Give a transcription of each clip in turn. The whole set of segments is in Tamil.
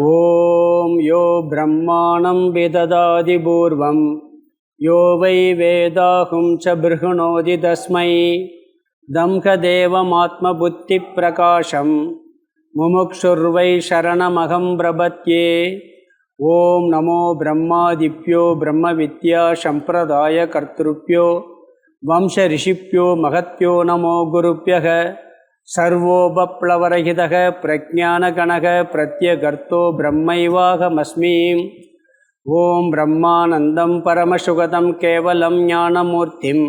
ஓம் யோ பிரம்மாணம் விததாதி பூர்வம் யோ வை வேதாஹும் ச பிருஹுணோதி தஸ்மை தம்ஹதேவமாத்ம புத்தி பிரகாசம் முமுக்ஷுர்வை சரணமகம் பிரபத்யே. ஓம் நமோ பிரம்மாதிப்யோ பிரம்ம வித்யா சம்பிரதாய கர்த்ருப்யோ வம்ச ரிஷிப்யோ மகத்யோ நமோ குருப்யக. சர்வோபப்ளவரஹிதக பிரஜானகணக பிரத்யகர்த்தோ பிரம்மைவாகமஸ்மி. ஓம் பிரம்மானந்தம் பரமசுகதம் கேவலம் ஞானமூர்த்திம்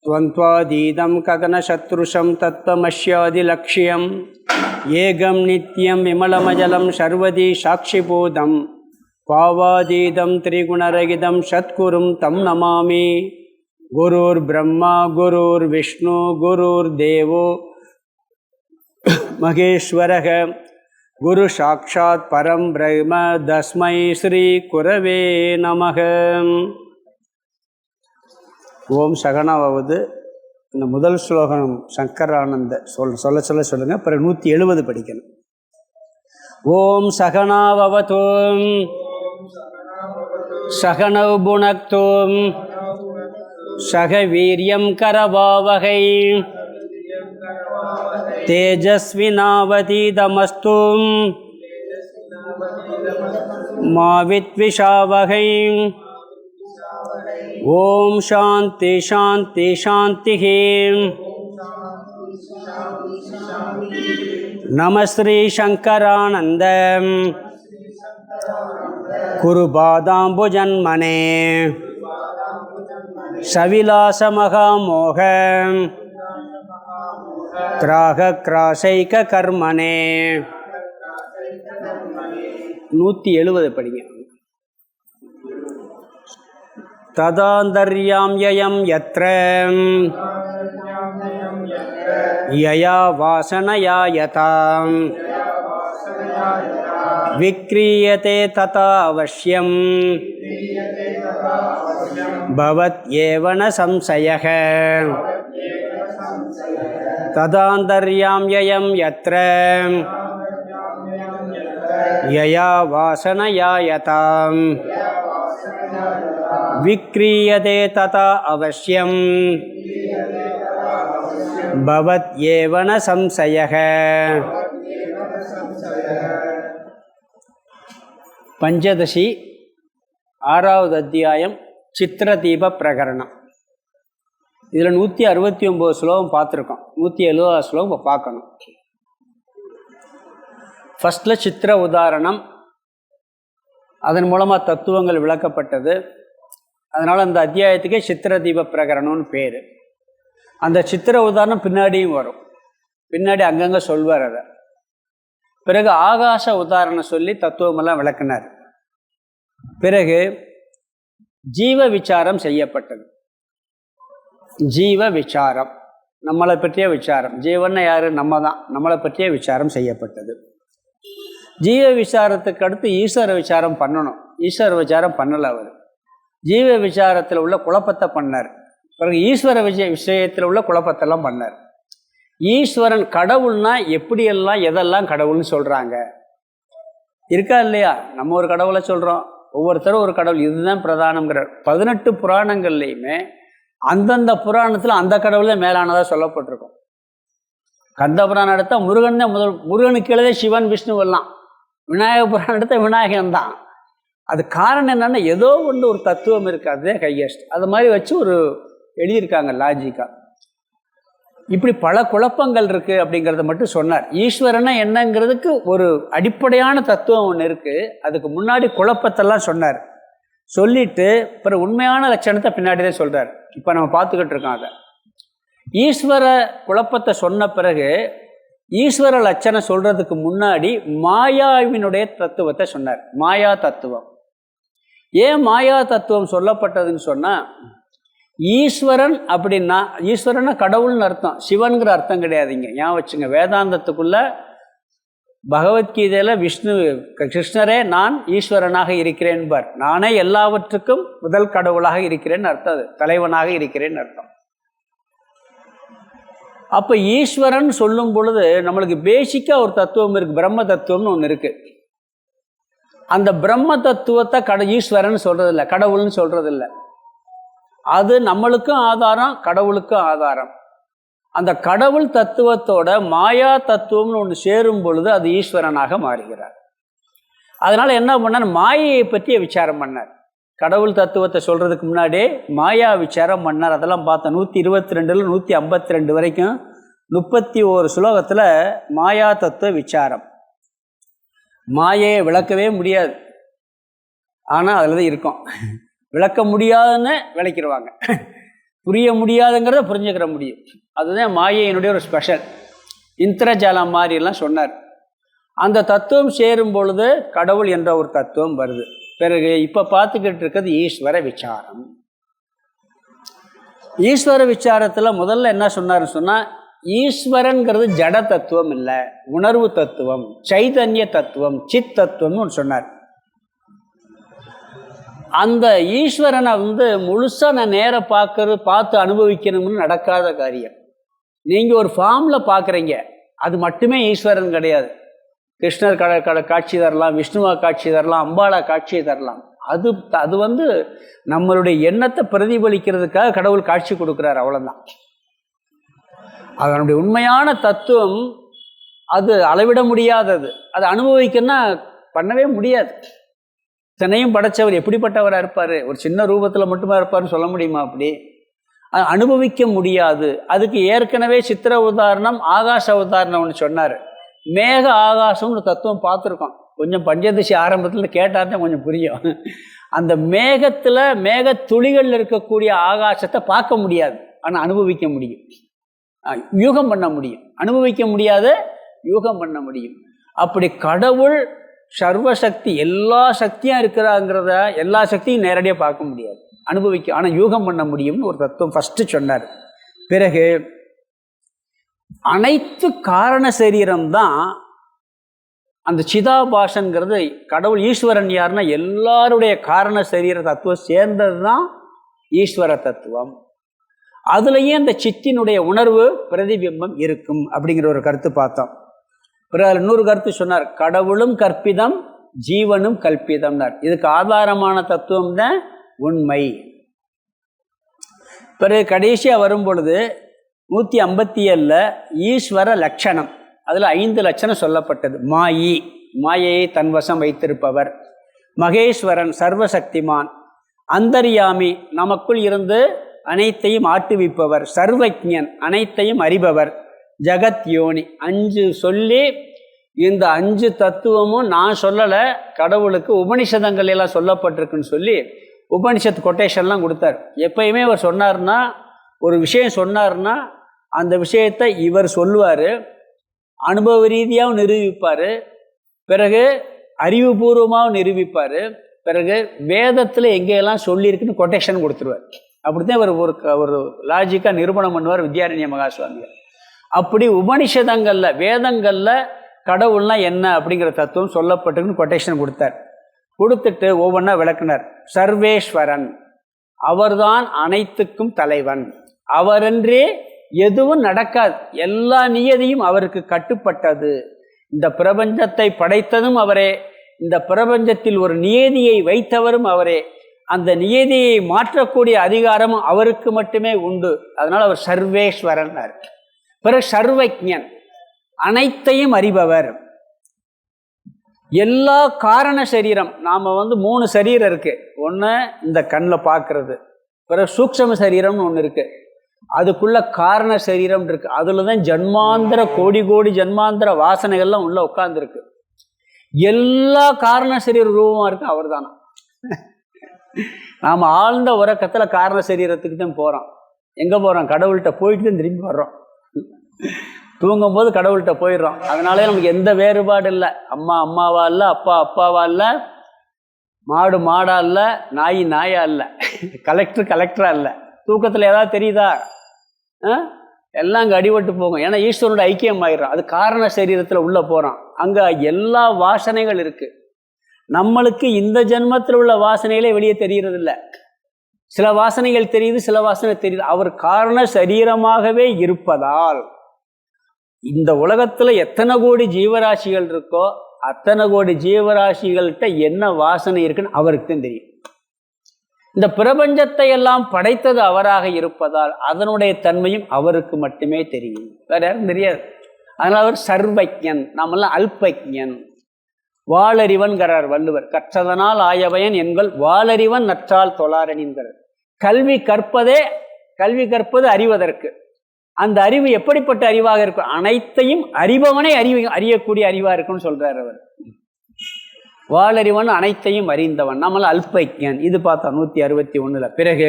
த்வந்த்வாதீதம் ககனசத்ருஷம் தத்வமஸ்யாதிலக்ஷ்யம். ஏகம் நித்யம் விமலமஜலம் சர்வதி சாட்சிபூதம் பாவாதீதம் திரிகுணரகிதம் சத்குரும் தம் நமாமி. குருர் பிரம்மா குருர் விஷ்ணு குருர் தேவோ மகேஸ்வரக. குரு சாட்சாத் பரம் பிரம்ம தஸ்மை ஸ்ரீ குரவே நமக. ஓம் சகனாவது இந்த முதல் ஸ்லோகம் சங்கரானந்த சொல்ல சொல்லுங்கள். அப்புறம் 170 படிக்கணும். ஓம் சகனாவவதோம் சகனௌ புனக்தோம் சக வீரியம் கரவாவகை தேஜஸ்வினாவதீதமஸ்து மா வித்விஷாவகை. ஓம் சாந்தி சாந்தி சாந்தி. நம ஸ்ரீ சங்கரானந்த குருபாதாம்புஜன்மனே சவிலாசமகாமோக கிராக கிராசைக கர்மனே. 170 படிங்க. ததாந்தர்யாம் யயம் யத்ர யயா வாசனயா யதாம் விக்ரியதே ததா அவஸ்யம் பவத் ஏவன சம்சயः. ததாந்தர்யாம் யயம் யத்ர யயா வாசனயா யதாம் விக்ரியதே ததா அவஸ்யம் பவத் ஏவன சம்சயः. பஞ்சதசி 6வது அத்தியாயம் சித்திரதீப பிரகரணம். இதில் 169 ஸ்லோகம் பார்த்துருக்கோம். 170 ஸ்லோகம் இப்போ பார்க்கணும். ஃபஸ்ட்டில் சித்திர உதாரணம், அதன் மூலமாக தத்துவங்கள் விளக்கப்பட்டது. அதனால் அந்த அத்தியாயத்துக்கே சித்திரதீப பிரகரணம்னு பேர். அந்த சித்திர உதாரணம் பின்னாடியும் வரும், பின்னாடி அங்கங்கே சொல்வார் அதை. பிறகு ஆகாச உதாரணம் சொல்லி தத்துவமெல்லாம் விளக்குனார். பிறகு ஜீவ விசாரம் செய்யப்பட்டது. ஜீவ விசாரம், நம்மளை பற்றிய விசாரம். ஜீவன்னா யார்? நம்ம தான். நம்மளை பற்றிய விசாரம் செய்யப்பட்டது. ஜீவ விசாரத்துக்கு அடுத்து ஈஸ்வர விசாரம் பண்ணணும். ஈஸ்வர விசாரம் பண்ணலை அவர். ஜீவ விசாரத்தில் உள்ள குழப்பத்தை பண்ணார். பிறகு ஈஸ்வர விஷயத்தில் உள்ள குழப்பத்தெல்லாம் பண்ணார். ஈஸ்வரன் கடவுள்னா எப்படியெல்லாம் எதெல்லாம் கடவுள்னு சொல்கிறாங்க இருக்கா இல்லையா? நம்ம ஒரு கடவுளை சொல்கிறோம், ஒவ்வொருத்தரும் ஒரு கடவுள், இதுதான் பிரதானங்கிறார். 18 புராணங்கள்லையுமே அந்தந்த புராணத்தில் அந்த கடவுளே மேலானதாக சொல்லப்பட்டிருக்கும். கந்த புராணம் எடுத்தால் முருகன் தான் முதல், முருகனுக்கு எழுத சிவன் விஷ்ணுவெல்லாம். விநாயக புராணம் எடுத்தால் விநாயகன் தான். அது காரணம் என்னென்னா ஏதோ ஒன்று ஒரு தத்துவம் இருக்குது, அதுதான் ஹையஸ்ட். அது மாதிரி வச்சு ஒரு எழுதியிருக்காங்க லாஜிக்காக. இப்படி பல குழப்பங்கள் இருக்குது அப்படிங்கிறத மட்டும் சொன்னார். ஈஸ்வரனா என்னங்கிறதுக்கு ஒரு அடிப்படையான தத்துவம் ஒன்று இருக்குது, அதுக்கு முன்னாடி குழப்பத்தெல்லாம் சொன்னார். சொல்லிட்டு பிறகு உண்மையான லட்சணத்தை பின்னாடி தான் சொல்கிறார். இப்போ நம்ம பார்த்துக்கிட்டு இருக்கோம் அதை. ஈஸ்வர குழப்பத்தை சொன்ன பிறகு ஈஸ்வர லட்சணம் சொல்கிறதுக்கு முன்னாடி மாயாவினுடைய தத்துவத்தை சொன்னார். மாயா தத்துவம். ஏன் மாயா தத்துவம் சொல்லப்பட்டதுன்னு சொன்னால், ஈஸ்வரன் அப்படின்னா ஈஸ்வரன்னா கடவுள்னு அர்த்தம், சிவன்கிற அர்த்தம் கிடையாதுங்க. ஏன் வச்சுங்க, வேதாந்தத்துக்குள்ள பகவத்கீதையில் கிருஷ்ணரே நான் ஈஸ்வரனாக இருக்கிறேன் பார். நானே எல்லாவற்றுக்கும் முதல் கடவுளாக இருக்கிறேன்னு அர்த்தம், அது தலைவனாக இருக்கிறேன்னு அர்த்தம். அப்போ ஈஸ்வரன் சொல்லும் பொழுது நம்மளுக்கு பேசிக்காக ஒரு தத்துவம் இருக்குது, பிரம்ம தத்துவம்னு ஒன்று இருக்குது. அந்த பிரம்ம தத்துவத்தை ஈஸ்வரன் சொல்கிறதில்ல, கடவுள்னு சொல்கிறதில்ல. அது நம்மளுக்கும் ஆதாரம், கடவுளுக்கும் ஆதாரம். அந்த கடவுள் தத்துவத்தோட மாயா தத்துவம்னு ஒன்று சேரும் பொழுது அது ஈஸ்வரனாக மாறுகிறார். அதனால் என்ன பண்ணார், மாயையை பற்றிய விசாரம் பண்ணார். கடவுள் தத்துவத்தை சொல்கிறதுக்கு முன்னாடியே மாயா விசாரம் பண்ணார். அதெல்லாம் பார்த்தோம். 122 152 வரைக்கும் 31 ஸ்லோகத்தில் மாயா தத்துவ விசாரம். மாயையை விளக்கவே முடியாது, ஆனால் அதில் தான் இருக்கும். விளக்க முடியாதுன்னு விளக்கிடுவாங்க, புரிய முடியாதுங்கிறத புரிஞ்சுக்கிற முடியும். அதுதான் மாயையினுடைய ஒரு ஸ்பெஷல். இந்திரஜாலம் மாதிரிலாம் சொன்னார். அந்த தத்துவம் சேரும் பொழுது கடவுள் என்ற ஒரு தத்துவம் வருது. பிறகு இப்போ பார்த்துக்கிட்டு இருக்கிறது ஈஸ்வர விசாரம். ஈஸ்வர விசாரத்தில் முதல்ல என்ன சொன்னார்னு சொன்னால், ஈஸ்வரன்கிறது ஜட தத்துவம் இல்லை, உணர்வு தத்துவம், சைதன்ய தத்துவம், சித் தத்துவம்னு ஒன்று சொன்னார். அந்த ஈஸ்வரனை முழுசாக நான் நேராக பார்த்து அனுபவிக்கணும்னு நடக்காத காரியம். நீங்கள் ஒரு ஃபார்மில் பார்க்குறீங்க, அது மட்டுமே ஈஸ்வரன் கிடையாது. கிருஷ்ணர் காட்சி தரலாம், விஷ்ணுவா காட்சி தரலாம், அம்பாளா காட்சி தரலாம். அது நம்மளுடைய எண்ணத்தை பிரதிபலிக்கிறதுக்காக கடவுள் காட்சி கொடுக்குறார், அவ்வளோதான். அதனுடைய உண்மையான தத்துவம் அது அளவிட முடியாதது. அதை அனுபவிக்கணும்னா பண்ணவே முடியாது. இத்தனையும் படைச்சவர் எப்படிப்பட்டவராக இருப்பார்? ஒரு சின்ன ரூபத்தில் மட்டுமா இருப்பார்னு சொல்ல முடியுமா? அப்படி அனுபவிக்க முடியாது. அதுக்கு ஏற்கனவே சித்திர உதாரணம், ஆகாச உதாரணம் ஒன்று சொன்னார். மேக ஆகாசம்னு தத்துவம் பார்த்துருக்கோம். கொஞ்சம் பஞ்சதசி ஆரம்பத்தில் கேட்டார்தான் கொஞ்சம் புரியும். அந்த மேகத்தில் மேக துளிகளில் இருக்கக்கூடிய ஆகாசத்தை பார்க்க முடியாது, ஆனால் அனுபவிக்க முடியும், யூகம் பண்ண முடியும். அனுபவிக்க முடியாத யூகம் பண்ண முடியும். அப்படி கடவுள் சர்வசக்தி, எல்லா சக்தியும் இருக்கிறாங்கிறத, எல்லா சக்தியும் நேரடியாக பார்க்க முடியாது, அனுபவிக்க, ஆனால் யூகம் பண்ண முடியும்னு ஒரு தத்துவம் ஃபஸ்ட்டு சொன்னார். பிறகு அனைத்து காரண சரீரம்தான் அந்த சிதாபாசன்கிறது. கடவுள் ஈஸ்வரன் யாருன்னா எல்லாருடைய காரண சரீர தத்துவம் சேர்ந்தது தான் ஈஸ்வர தத்துவம். அதுலேயும் அந்த சித்தினுடைய உணர்வு பிரதிபிம்பம் இருக்கும் அப்படிங்கிற ஒரு கருத்து பார்த்தோம். பிறகு அதில் இன்னொரு கருத்து சொன்னார், கடவுளும் கற்பிதம், ஜீவனும் கற்பிதம்னார். இதுக்கு ஆதாரமான தத்துவம் தான் உண்மை. பிறகு கடைசியாக வரும் பொழுது 157 ஈஸ்வர லட்சணம், அதில் 5 லட்சணம் சொல்லப்பட்டது. மாயையை தன்வசம் வைத்திருப்பவர், மகேஸ்வரன் சர்வசக்திமான், அந்தர்யாமி நமக்குள் இருந்து அனைத்தையும் ஆட்டுவிப்பவர், சர்வஜன் அனைத்தையும் அறிபவர், ஜகத் யோனி. 5 சொல்லி இந்த 5 தத்துவமும் நான் சொல்லலை, கடவுளுக்கு உபனிஷதங்கள் எல்லாம் சொல்லப்பட்டிருக்குன்னு சொல்லி உபனிஷத் கொட்டேஷன்லாம் கொடுத்தார். எப்பயுமே அவர் சொன்னார்னா, ஒரு விஷயம் சொன்னார்னா அந்த விஷயத்தை இவர் சொல்லுவார், அனுபவ ரீதியாகவும் நிரூபிப்பார், பிறகு அறிவுபூர்வமாகவும் நிரூபிப்பார், பிறகு வேதத்தில் எங்கெல்லாம் சொல்லியிருக்குன்னு கொட்டேஷன் கொடுத்துருவார். அப்படித்தான் இவர் ஒரு லாஜிக்காக நிரூபணம் பண்ணுவார் வித்யாரண்ய மகாசுவாமிகள். அப்படி உபனிஷதங்களில், வேதங்களில் கடவுள்னா என்ன அப்படிங்கிற தத்துவம் சொல்லப்பட்டிருக்குன்னு கொட்டேஷன் கொடுத்தார். கொடுத்துட்டு ஒவ்வொன்றா விளக்குனார். சர்வேஸ்வரன், அவர்தான் அனைத்துக்கும் தலைவன், அவரென்றே எதுவும் நடக்காது, எல்லா நியதியும் அவருக்கு கட்டுப்பட்டது, இந்த பிரபஞ்சத்தை படைத்ததும் அவரே, இந்த பிரபஞ்சத்தில் ஒரு நியதியை வைத்தவரும் அவரே, அந்த நியதியை மாற்றக்கூடிய அதிகாரமும் அவருக்கு மட்டுமே உண்டு. அதனால் அவர் சர்வேஸ்வரன். பிறகு சர்வஜன், அனைத்தையும் அறிபவர். எல்லா காரண சரீரம், நாம் 3 சரீரம் இருக்குது. ஒன்று இந்த கண்ணில் பார்க்கறது, பிறகு சூக்ஷ்ம சரீரம்னு ஒன்று இருக்குது, அதுக்குள்ள காரண சரீரம் இருக்குது. அதில் தான் ஜன்மாந்திர கோடி ஜன்மாந்திர வாசனைகள்லாம் உள்ளே உட்காந்துருக்கு. எல்லா காரண சரீர ரூபமாக இருக்குது அவர் தானா. நாம் ஆழ்ந்த உறக்கத்தில் காரண சரீரத்துக்கு தான் போகிறோம். எங்கே போகிறோம்? கடவுள்கிட்ட போயிட்டு தான் திரும்பி வர்றோம். தூங்கும்போது கடவுள்கிட்ட போயிடுறோம். அதனாலே நமக்கு எந்த வேறுபாடு இல்லை. அம்மா அம்மாவா இல்லை, அப்பா அப்பாவா இல்லை, மாடு மாடா இல்லை, நாய் நாயா இல்லை, கலெக்டரா இல்லை. தூக்கத்தில் ஏதாவது தெரியுதா? எல்லாம் அங்கே அடிபட்டு போகும். ஏன்னா ஈஸ்வரனோட ஐக்கியம் ஆயிடுறோம். அது காரண சரீரத்தில் உள்ளே போகிறோம். அங்கே எல்லா வாசனைகள் இருக்குது. நம்மளுக்கு இந்த ஜென்மத்தில் உள்ள வாசனைகளே வெளியே தெரிகிறதில்ல. சில வாசனைகள் தெரியுது, சில வாசனை தெரியுது. அவர் காரண சரீரமாகவே இருப்பதால் இந்த உலகத்தில் எத்தனை கோடி ஜீவராசிகள் இருக்கோ அத்தனை கோடி ஜீவராசிகள்கிட்ட என்ன வாசனை இருக்குன்னு அவருக்கு தான் தெரியும். இந்த பிரபஞ்சத்தை எல்லாம் படைத்தது அவராக இருப்பதால் அதனுடைய தன்மையும் அவருக்கு மட்டுமே தெரியும், வேற யாரும் தெரியாது. அதனால் அவர் சர்வஜன், நாமெல்லாம் அல்பஜன். வாளறிவன்கிறார் வள்ளுவர். கற்றதனால் ஆயவயன் என்கள் வாளறிவன் நற்றால் தொழாரணின்கிறார். கல்வி கற்பது அறிவதற்கு. அந்த அறிவு எப்படிப்பட்ட அறிவாக இருக்கும்? அனைத்தையும் அறிபவனே அறியக்கூடிய அறிவாக இருக்குன்னு சொல்றார் அவர். வாளறிவன் அனைத்தையும் அறிந்தவன், நம்மள அல்பஜன். இது பார்த்தா 161. பிறகு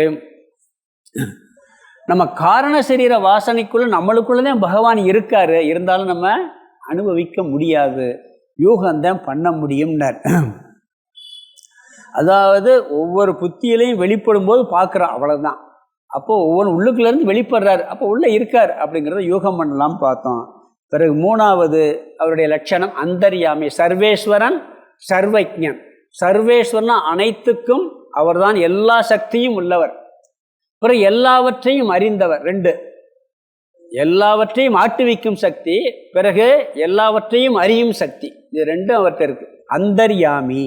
நம்ம காரண சரீர வாசனைக்குள்ள நம்மளுக்குள்ளதான் பகவான் இருக்காரு, இருந்தாலும் நம்ம அனுபவிக்க முடியாது, யூகம்தான் பண்ண முடியும்னார். அதாவது ஒவ்வொரு புத்தியிலையும் வெளிப்படும் போது பார்க்குறோம், அவ்வளோதான். அப்போது ஒவ்வொரு உள்ளுக்குள்ளேருந்து வெளிப்படுறாரு, அப்போ உள்ளே இருக்கார் அப்படிங்கிறத யூகம் பண்ணலாம் பார்த்தோம். பிறகு 3வது அவருடைய லட்சணம் அந்தர்யாமி. சர்வேஸ்வரன் சர்வஜன். சர்வேஸ்வரன் அனைத்துக்கும் அவர்தான் எல்லா சக்தியும் உள்ளவர். பிறகு எல்லாவற்றையும் அறிந்தவர். 2, எல்லாவற்றையும் ஆட்டுவிக்கும் சக்தி, பிறகு எல்லாவற்றையும் அறியும் சக்தி. இது 2 அவர்கிட்ட இருக்கு. அந்தர்யாமி.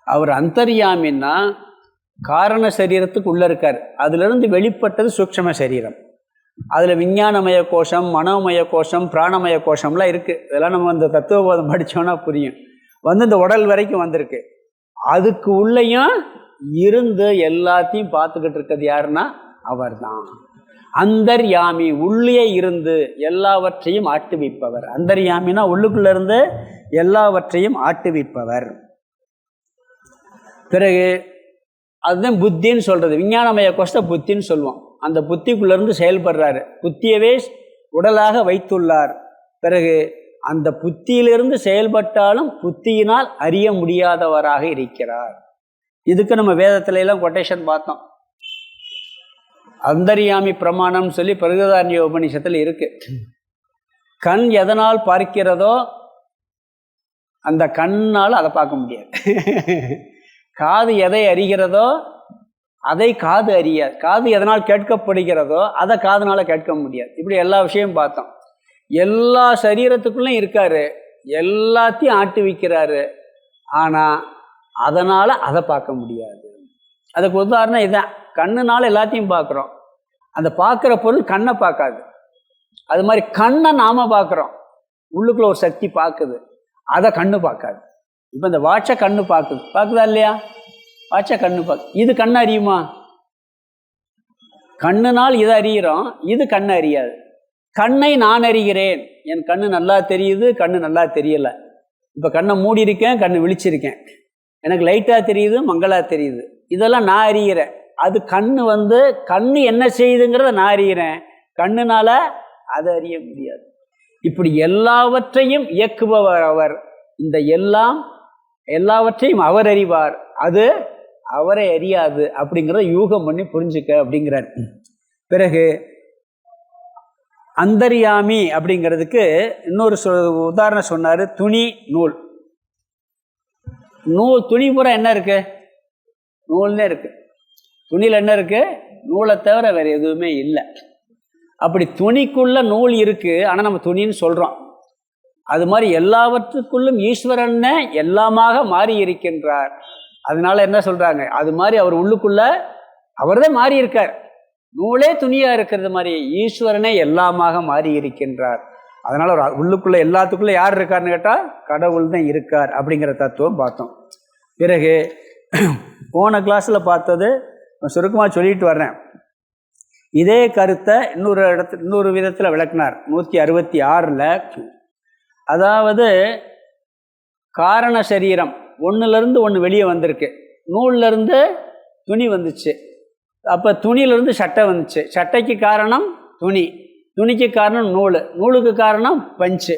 அவர் அந்தர்யாமின்னா காரண சரீரத்துக்கு உள்ள இருக்கார், அதிலிருந்து வெளிப்பட்டது சூக்ஷ்ம சரீரம். அதில் விஞ்ஞானமய கோஷம், மனோமய கோஷம், பிராணமய கோஷம்லாம் இருக்குது. இதெல்லாம் நம்ம இந்த தத்துவபோதம் படித்தோன்னா புரியும். இந்த உடல் வரைக்கும் வந்திருக்கு. அதுக்கு உள்ளேயும் இருந்து எல்லாத்தையும் பார்த்துக்கிட்டு இருக்கிறது யாருன்னா அவர் தான் அந்தர்யாமி. உள்ளே இருந்து எல்லாவற்றையும் ஆட்டுவிப்பவர். அந்தர்யாமினா உள்ளுக்குள்ள இருந்து எல்லாவற்றையும் ஆட்டுவிப்பவர். பிறகு அதுதான் புத்தின்னு சொல்கிறது. விஞ்ஞானமய கோஷத்தை புத்தின்னு சொல்லுவோம். அந்த புத்திக்குள்ளேருந்து செயல்படுறாரு, புத்தியவே உடலாக வைத்துள்ளார். பிறகு அந்த புத்தியிலிருந்து செயல்பட்டாலும் புத்தியினால் அறிய முடியாதவராக இருக்கிறார். இதுக்கு நம்ம வேதத்துல எல்லாம் கொட்டேஷன் பார்த்தோம். அந்தர்யாமி பிரமாணம் சொல்லி பிரகதாரண்ய உபநிஷத்தில் இருக்கு. கண் எதனால் பார்க்கிறதோ அந்த கண்ணால் அதை பார்க்க முடியாது. காது எதை அறிகிறதோ அதை காது அறியாது. காது எதனால் கேட்கப்படுகிறதோ அதை காதுனால கேட்க முடியாது. இப்படி எல்லா விஷயமும் பார்த்தோம். எல்லா சரீரத்துக்குள்ளேயும் இருக்காரு, எல்லாத்தையும் ஆட்டு வைக்கிறாரு. ஆனால் அதனால் அதை பார்க்க முடியாது. அதுக்கு உதாரணம் இதுதான். கண்ணுனால எல்லாத்தையும் பார்க்குறோம், அந்த பார்க்குற பொருள் கண்ணை பார்க்காது. அது மாதிரி கண்ணை நாம் பார்க்குறோம், உள்ளுக்குள்ள ஒரு சக்தி பார்க்குது, அதை கண்ணு பார்க்காது. இப்போ இந்த வாட்சை கண்ணு பார்க்குதா இல்லையா? வாட்சை கண்ணு இது கண்ணு அறியுமா? கண்ணுனால் இதை அறிகிறோம், இது கண்ணை அறியாது. கண்ணை நான் அறிகிறேன், என் கண்ணு நல்லா தெரியுது, கண்ணு நல்லா தெரியலை. இப்போ கண்ணை மூடி இருக்கேன், கண்ணு விழிச்சிருக்கேன், எனக்கு லைட்டாக தெரியுது, மங்களாக தெரியுது, இதெல்லாம் நான் அறிகிறேன். அது கண்ணு என்ன செய்யுதுங்கிறத நான் அறிகிறேன், கண்ணுனால அதை அறிய முடியாது. இப்படி எல்லாவற்றையும் இயக்குபவர் அவர். இந்த எல்லாவற்றையும் அவர் அறிவார், அது அவரை அறியாது. அப்படிங்கிறத யூகம் பண்ணி புரிஞ்சுக்க அப்படிங்கிறார். பிறகு அந்தர்யாமி அப்படிங்கிறதுக்கு இன்னொரு உதாரணம் சொன்னார். துணி, நூல். துணி பூரா என்ன இருக்கு? நூல்னே இருக்கு. துணியில் என்ன இருக்கு? நூலை தவிர வேறு எதுவுமே இல்லை. அப்படி துணிக்குள்ள நூல் இருக்கு, ஆனால் நம்ம துணின்னு சொல்கிறோம். அது மாதிரி எல்லாவற்றுக்குள்ளும் ஈஸ்வரனை எல்லாமாக மாறி இருக்கின்றார். அதனால என்ன சொல்றாங்க? அது மாதிரி அவர் உள்ளுக்குள்ள அவர் தான் மாறி இருக்கார். நூலே துணியா இருக்கிறது மாதிரி ஈஸ்வரனே எல்லாமாக மாறி இருக்கின்றார். அதனால ஒரு உள்ளுக்குள்ள எல்லாத்துக்குள்ள யார் இருக்காருன்னு கேட்டால் கடவுள் தான் இருக்கார் அப்படிங்கிற தத்துவம் பார்த்தோம். பிறகு போன கிளாஸில் பார்த்தது சுருக்கமாக சொல்லிட்டு வர்றேன். இதே கருத்தை இன்னொரு விதத்தில் விளக்குனார் 166. அதாவது காரண சரீரம் ஒன்றுலேருந்து ஒன்று வெளியே வந்திருக்கு. நூல்லேருந்து துணி வந்துச்சு, அப்போ துணியிலேருந்து சட்டை வந்துச்சு. சட்டைக்கு காரணம் துணி, துணிக்கு காரணம் நூல், நூலுக்கு காரணம் பஞ்சு,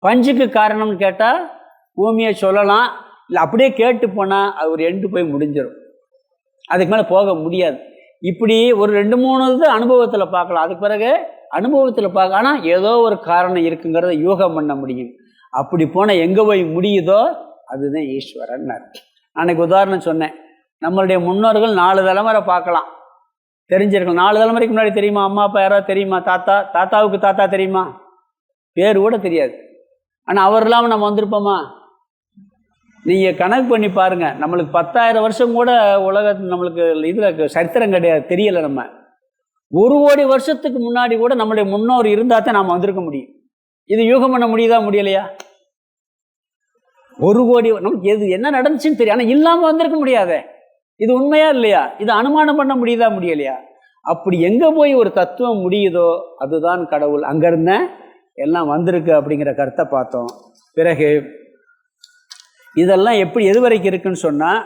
பஞ்சுக்கு காரணம்னு கேட்டால் பூமியை சொல்லலாம். இல்லை அப்படியே கேட்டு போனால் அது ஒரு எண்டு போய் முடிஞ்சிடும், அதுக்கு மேலே போக முடியாது. இப்படி ஒரு 2-3 அனுபவத்தில் பார்க்கலாம். அதுக்கு பிறகு அனுபவத்தில் பார்க்க, ஆனால் ஏதோ ஒரு காரணம் இருக்குங்கிறத யூகம் பண்ண முடியும். அப்படி போனால் எங்கே போய் முடியுதோ அதுதான் ஈஸ்வரன். அன்னைக்கு உதாரணம் சொன்னேன். நம்மளுடைய முன்னோர்கள் 4 தலைமுறை பார்க்கலாம், தெரிஞ்சிருக்கலாம். 4 தலைமுறைக்கு முன்னாடி தெரியுமா? அம்மா அப்பா யாராவது தெரியுமா? தாத்தாவுக்கு தாத்தா தெரியுமா? பேர் கூட தெரியாது. ஆனால் அவர் இல்லாமல் நம்ம வந்திருப்போமா? நீங்கள் கணக்கு பண்ணி பாருங்கள். நம்மளுக்கு 10,000 வருஷம் கூட நம்மளுக்கு இதில் சரித்திரம் கிடையாது, தெரியலை. நம்ம 1 கோடி வருஷத்துக்கு முன்னாடி கூட நம்மளுடைய முன்னோர் இருந்தால் தான் நாம் வந்திருக்க முடியும். இது யூகம் பண்ண முடியுதா, முடியலையா? 1 கோடி நமக்கு எது என்ன நடந்துச்சுன்னு தெரியும், ஆனால் இல்லாமல் வந்திருக்க முடியாதே. இது உண்மையா இல்லையா? இது அனுமானம் பண்ண முடியுதா, முடியலையா? அப்படி எங்கே போய் ஒரு தத்துவம் முடியுதோ அதுதான் கடவுள். அங்கேருந்த எல்லாம் வந்திருக்கு அப்படிங்கிற கருத்தை பார்த்தோம். பிறகு இதெல்லாம் எப்படி எது வரைக்கும் இருக்குன்னு சொன்னால்,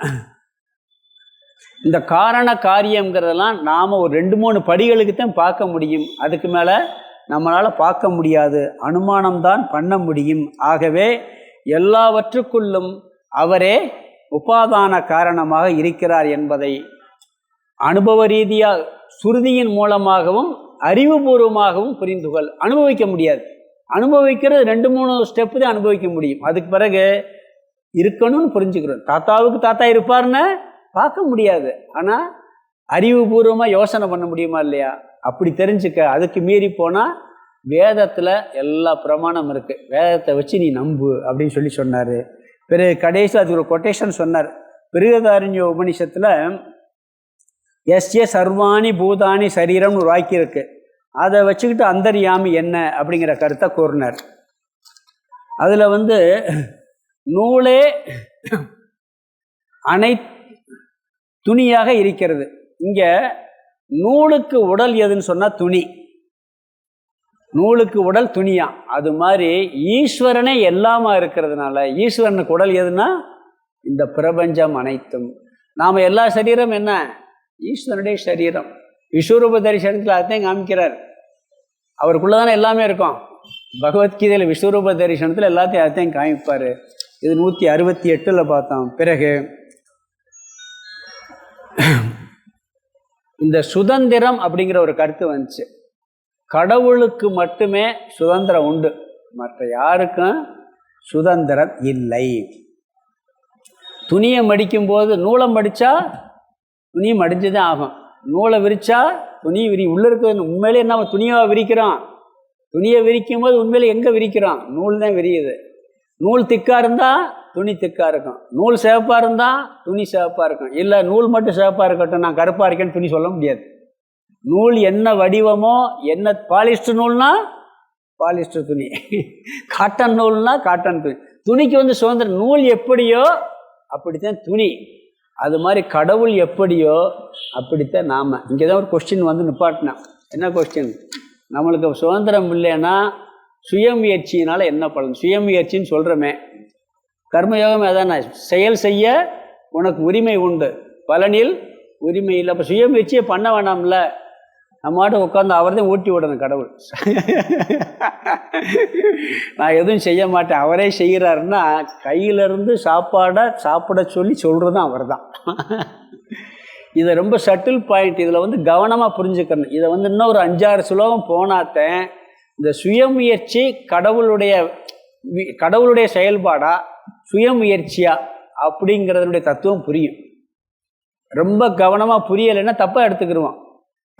இந்த காரண காரியங்கிறதெல்லாம் நாம் ஒரு 2-3 படிகளுக்கு தான் பார்க்க முடியும். அதுக்கு மேலே நம்மளால் பார்க்க முடியாது, அனுமானம்தான் பண்ண முடியும். ஆகவே எல்லாவற்றுக்குள்ளும் அவரே உபாதான காரணமாக இருக்கிறார் என்பதை அனுபவ ரீதியாக சுருதியின் மூலமாகவும் அறிவுபூர்வமாகவும் புரிந்துகொள். அனுபவிக்க முடியாது. அனுபவிக்கிறது 2-3 ஸ்டெப்பு தான் அனுபவிக்க முடியும். அதுக்கு பிறகு இருக்கணும்னு புரிஞ்சுக்கிறோம். தாத்தாவுக்கு தாத்தா இருப்பார்னு பார்க்க முடியாது, ஆனால் அறிவுபூர்வமாக யோசனை பண்ண முடியுமா இல்லையா? அப்படி தெரிஞ்சுக்க. அதுக்கு மீறி போனால் வேதத்தில் எல்லா பிரமாணம் இருக்குது, வேதத்தை வச்சு நீ நம்பு அப்படின்னு சொல்லி சொன்னார். பிறகு கடைசி அதுக்கு ஒரு கொட்டேஷன் சொன்னார். பிருகதாரண்ய உபனிஷத்தில் எஸ்ய சர்வாணி பூதானி சரீரம்னு ஒரு வாக்கியம் இருக்குது. அதை வச்சுக்கிட்டு அந்தர்யாமி என்ன அப்படிங்கிற கருத்தை கூறினார். அதில் நூலே துணியாக இருக்கிறது. இங்கே நூலுக்கு உடல் எதுன்னு சொன்னால் துணி, நூலுக்கு உடல் துணியா. அது மாதிரி ஈஸ்வரனே எல்லாமா இருக்கிறதுனால ஈஸ்வரனுக்கு உடல் எதுன்னா இந்த பிரபஞ்சம் அனைத்தும். நாம் எல்லா சரீரம் என்ன? ஈஸ்வரனுடைய சரீரம். விஸ்வரூப தரிசனத்தில் அதையும் காமிக்கிறார். அவருக்குள்ளே தானே எல்லாமே இருக்கும். பகவத்கீதையில் விஸ்வரூப தரிசனத்தில் எல்லாத்தையும் அதையும் காமிப்பார். இது 168 பார்த்தோம். பிறகு இந்த சுதந்திரம் அப்படிங்கிற ஒரு கருத்து வந்துச்சு. கடவுளுக்கு மட்டுமே சுதந்திரம் உண்டு, மற்ற யாருக்கும் சுதந்திரம் இல்லை. துணியை மடிக்கும்போது நூலை மடித்தா துணி மடிஞ்சுதான் ஆகும். நூலை விரித்தா துணி உள்ளே இருக்குது. உண்மையிலே என்ன துணியாக விரிக்கிறோம்? துணியை விரிக்கும் போது உண்மையிலே எங்கே விரிக்கிறோம்? நூல் தான் விரியுது. நூல் திக்காக இருந்தால் துணி திக்காக இருக்கும், நூல் சிவப்பாக இருந்தால் துணி சிவப்பாக இருக்கும். இல்லை நூல் மட்டும் சிவப்பாக இருக்கட்டும், நான் கருப்பாக இருக்கேன்னு துணி சொல்ல முடியாது. நூல் என்ன வடிவமோ, என்ன பாலிஸ்டர் நூல்னா பாலிஸ்டர் துணி, காட்டன் நூல்னா காட்டன் துணி. துணிக்கு சுதந்திரம். நூல் எப்படியோ அப்படித்தான் துணி. அது மாதிரி கடவுள் எப்படியோ அப்படித்தான் நாம். இங்கே தான் ஒரு கொஸ்டின் நிப்பாட்டினேன். என்ன கொஸ்டின்? நம்மளுக்கு சுதந்திரம் இல்லைன்னா சுயமுயற்சியினால் என்ன பலன்? சுயமுயற்சின்னு சொல்கிறோமே, கர்மயோகம் அதானே. செயல் செய்ய உனக்கு உரிமை உண்டு, பலனில் உரிமை இல்லை. அப்போ சுயமுயற்சியை பண்ண வேணாம்ல. நம்மாட்ட உட்காந்து அவர் தான் ஊட்டி விடணும் கடவுள். நான் எதுவும் செய்ய மாட்டேன், அவரே செய்கிறாருன்னா கையிலேருந்து சாப்பிட சொல்லி சொல்கிறதும் அவர் தான். இதை ரொம்ப சட்டில் பாயிண்ட். இதில் கவனமாக புரிஞ்சுக்கணும். இதை இன்னும் ஒரு 5-6 ஸ்லோகம் போனாத்தேன் இந்த சுயமுயற்சி கடவுளுடைய செயல்பாடா சுயமுயற்சியா அப்படிங்கிறதுடைய தத்துவம் புரியும். ரொம்ப கவனமாக புரியலைன்னா தப்பாக எடுத்துக்கிடுவான்.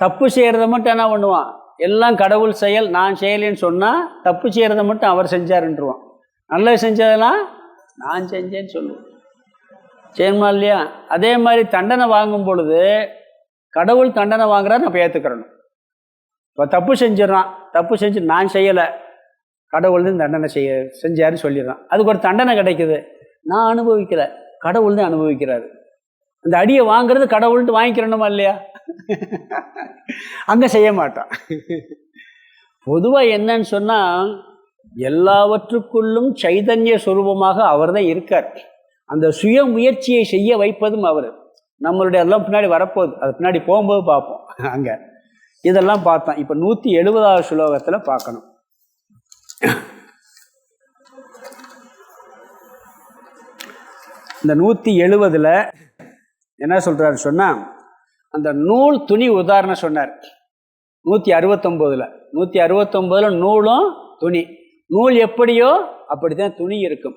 தப்பு செய்கிறத மட்டும் என்ன பண்ணுவான்? எல்லாம் கடவுள் செயல், நான் செய்யலைன்னு சொன்னால் தப்பு செய்கிறத மட்டும் அவர் செஞ்சாருன்றுவான். நல்லது செஞ்சதெல்லாம் நான் செஞ்சேன்னு சொல்லுவேன். செய்யணுமா இல்லையா? அதே மாதிரி தண்டனை வாங்கும் பொழுது கடவுள் தண்டனை வாங்குறாரு, நம்ம ஏற்றுக்கிறணும். இப்போ தப்பு செஞ்சிடறான், தப்பு செஞ்சு நான் செய்யலை, கடவுள் தான் தண்டனை செஞ்சாருன்னு சொல்லிடுறான். அதுக்கு ஒரு தண்டனை கிடைக்குது, நான் அனுபவிக்கலை, கடவுள் தான் அனுபவிக்கிறாரு. அந்த அடியை வாங்கிறது கடவுள்ட்டு வாங்கிக்கிறணுமா இல்லையா? அங்கே செய்ய மாட்டான். பொதுவாக என்னன்னு சொன்னால் எல்லாவற்றுக்குள்ளும் சைதன்ய சுரூபமாக அவர் தான் இருக்கார். அந்த சுய முயற்சியை செய்ய வைப்பதும் அவர். நம்மளுடைய எல்லாம் பின்னாடி வரப்போகுது, அது பின்னாடி போகும்போது பார்ப்போம். அங்கே இதெல்லாம் பார்த்தோம். இப்போ 170வது ஸ்லோகத்தில் பார்க்கணும். இந்த 170ல் என்ன சொல்கிறாரு சொன்னால், அந்த நூல் துணி உதாரணம் சொன்னார். 169ல் நூலும் துணி. நூல் எப்படியோ அப்படித்தான் துணி இருக்கும்.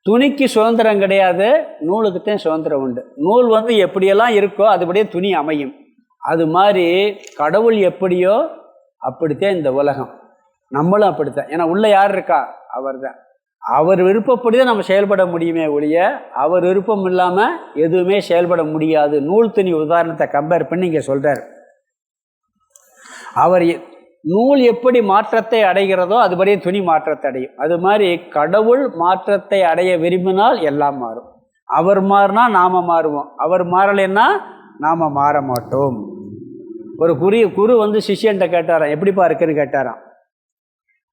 துணிக்கு சுதந்திரம் கிடையாது, நூலுக்குத்தான் சுதந்திரம் உண்டு. நூல் எப்படியெல்லாம் இருக்கோ அதுபடியே துணி அமையும். அது மாதிரி கடவுள் எப்படியோ அப்படித்தான் இந்த உலகம். நம்மளும் அப்படித்தான். ஏன்னா உள்ள யார் இருக்கா? அவர் தான். அவர் விருப்பப்படி தான் நம்ம செயல்பட முடியுமே ஒழிய அவர் விருப்பம் இல்லாமல் எதுவுமே செயல்பட முடியாது. நூல் துணி உதாரணத்தை கம்பேர் பண்ணி இங்கே சொல்கிறார். அவர் நூல் எப்படி மாற்றத்தை அடைகிறதோ அதுபடியே துணி மாற்றத்தை அடையும். அது மாதிரி கடவுள் மாற்றத்தை அடைய விரும்பினால் எல்லாம் மாறும். அவர் மாறினா நாம் மாறுவோம், அவர் மாறலைன்னா நாம் மாற மாட்டோம். ஒரு குரு வந்து சிஷ்யன்ட்ட கேட்டாராம், எப்படிப்பா இருக்குன்னு கேட்டாராம்.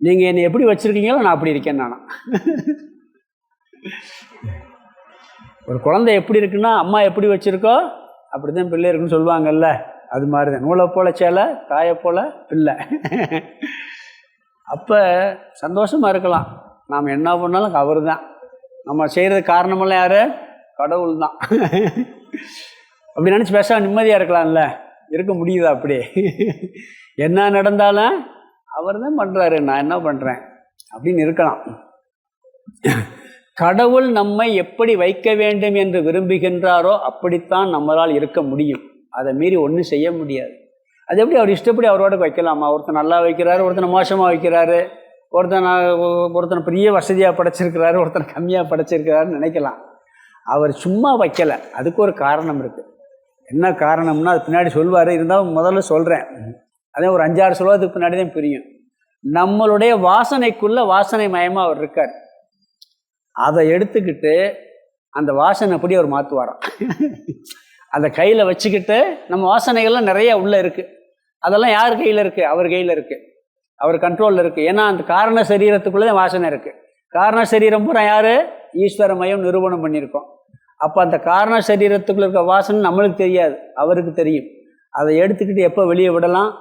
நீங்கள் என்னை எப்படி வச்சுருக்கீங்களோ நான் அப்படி இருக்கேன் நானா. ஒரு குழந்தை எப்படி இருக்குன்னா அம்மா எப்படி வச்சுருக்கோ அப்படி தான் பிள்ளை இருக்குன்னு சொல்லுவாங்கல்ல. அது மாதிரி தான் நூலை போல சேலை, காயை போல பிள்ளை. அப்போ சந்தோஷமாக இருக்கலாம். நாம் என்ன பண்ணாலும் அவர் தான். நம்ம செய்கிறது காரணமெல்லாம் யார்? கடவுள் தான். அப்படி நினச்சி பேச நிம்மதியாக இருக்கலாம்ல. இருக்க முடியுதா? அப்படி என்ன நடந்தாலும் அவர் தான் பண்ணுறாரு, நான் என்ன பண்ணுறேன் அப்படின்னு இருக்கலாம். கடவுள் நம்மை எப்படி வைக்க வேண்டும் என்று விரும்புகின்றாரோ அப்படித்தான் நம்மளால் இருக்க முடியும். அதை மீறி ஒன்றும் செய்ய முடியாது. அது எப்படி அவர் இஷ்டப்படி அவரோட வைக்கலாமா? ஒருத்தர் நல்லா வைக்கிறாரு, ஒருத்தனை மோசமாக வைக்கிறாரு, ஒருத்தனை பெரிய வசதியாக படைச்சிருக்கிறாரு, ஒருத்தனை கம்மியாக படைச்சிருக்கிறாருன்னு நினைக்கலாம். அவர் சும்மா வைக்கலை, அதுக்கு ஒரு காரணம் இருக்குது. என்ன காரணம்னா அது பின்னாடி சொல்வார். இருந்தாலும் முதல்ல சொல்கிறேன். அதே ஒரு 5-6 சொல்வதுக்கு பின்னாடி தான் புரியும். நம்மளுடைய வாசனைக்குள்ளே வாசனை மயமாக அவர் இருக்கார். அதை எடுத்துக்கிட்டு அந்த வாசனை அப்படி அவர் மாற்றுவாராம். அந்த கையில் வச்சுக்கிட்டு நம்ம வாசனைகள்லாம் நிறைய உள்ளே இருக்குது. அதெல்லாம் யார் கையில் இருக்குது? அவர் கையில் இருக்குது, அவர் கண்ட்ரோலில் இருக்குது. ஏன்னா அந்த காரண சரீரத்துக்குள்ளே தான் வாசனை இருக்குது. காரண சரீரம் பூரா யார்? ஈஸ்வரமயம் நிரூபணம் பண்ணியிருக்கோம். அப்போ அந்த காரண சரீரத்துக்குள்ளே இருக்க வாசனை நம்மளுக்கு தெரியாது, அவருக்கு தெரியும். அதை எடுத்துக்கிட்டு எப்போ வெளியே விடலாம்,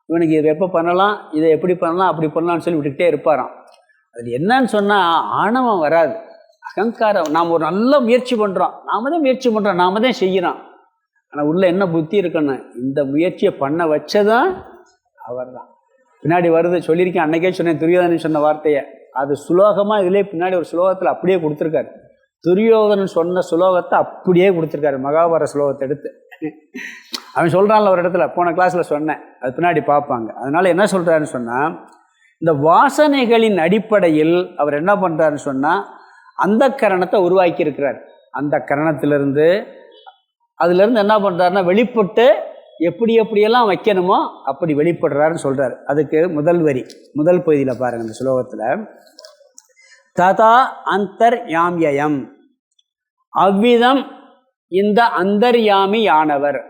இவனுக்கு இதை எப்போ பண்ணலாம், இதை எப்படி பண்ணலாம், அப்படி பண்ணலாம்னு சொல்லி விட்டுக்கிட்டே இருப்பாராம். அது என்னன்னு சொன்னால் ஆணவம் வராது, அகங்காரம். நாம் ஒரு நல்ல முயற்சி பண்ணுறோம், நாம் தான் முயற்சி பண்ணுறோம், நாம் தான் செய்கிறோம். ஆனால் உள்ளே என்ன புத்தி இருக்குன்னு இந்த முயற்சியை பண்ண வச்சதான் அவர் தான். பின்னாடி வருது, சொல்லியிருக்கேன், அன்னைக்கே சொன்னேன் துரியோதனன் சொன்ன வார்த்தையை. அது சுலோகமாக இதிலே பின்னாடி ஒரு சுலோகத்தில் அப்படியே கொடுத்துருக்காரு. துரியோதனன் சொன்ன சுலோகத்தை அப்படியே கொடுத்துருக்காரு, மகாபாரத ஸ்லோகத்தை எடுத்து. அவன் சொல்கிறான்ல ஒரு இடத்துல, போன கிளாஸில் சொன்னேன், அது பின்னாடி பார்ப்பாங்க. அதனால் என்ன சொல்கிறாருன்னு சொன்னால், இந்த வாசனைகளின் அடிப்படையில் அவர் என்ன பண்ணுறாருன்னு சொன்னால் அந்த கரணத்தை உருவாக்கி இருக்கிறார். அந்த கரணத்திலிருந்து அதுலேருந்து என்ன பண்ணுறாருன்னா வெளிப்பட்டு எப்படி எப்படியெல்லாம் வைக்கணுமோ அப்படி வெளிப்படுறாருன்னு சொல்கிறார். அதுக்கு முதல் வரி, முதல் பகுதியில் பாருங்கள் இந்த ஸ்லோகத்தில், ததா அந்தர்யாமியம், அவ்விதம் இந்த அந்தர்யாமி யானவர்.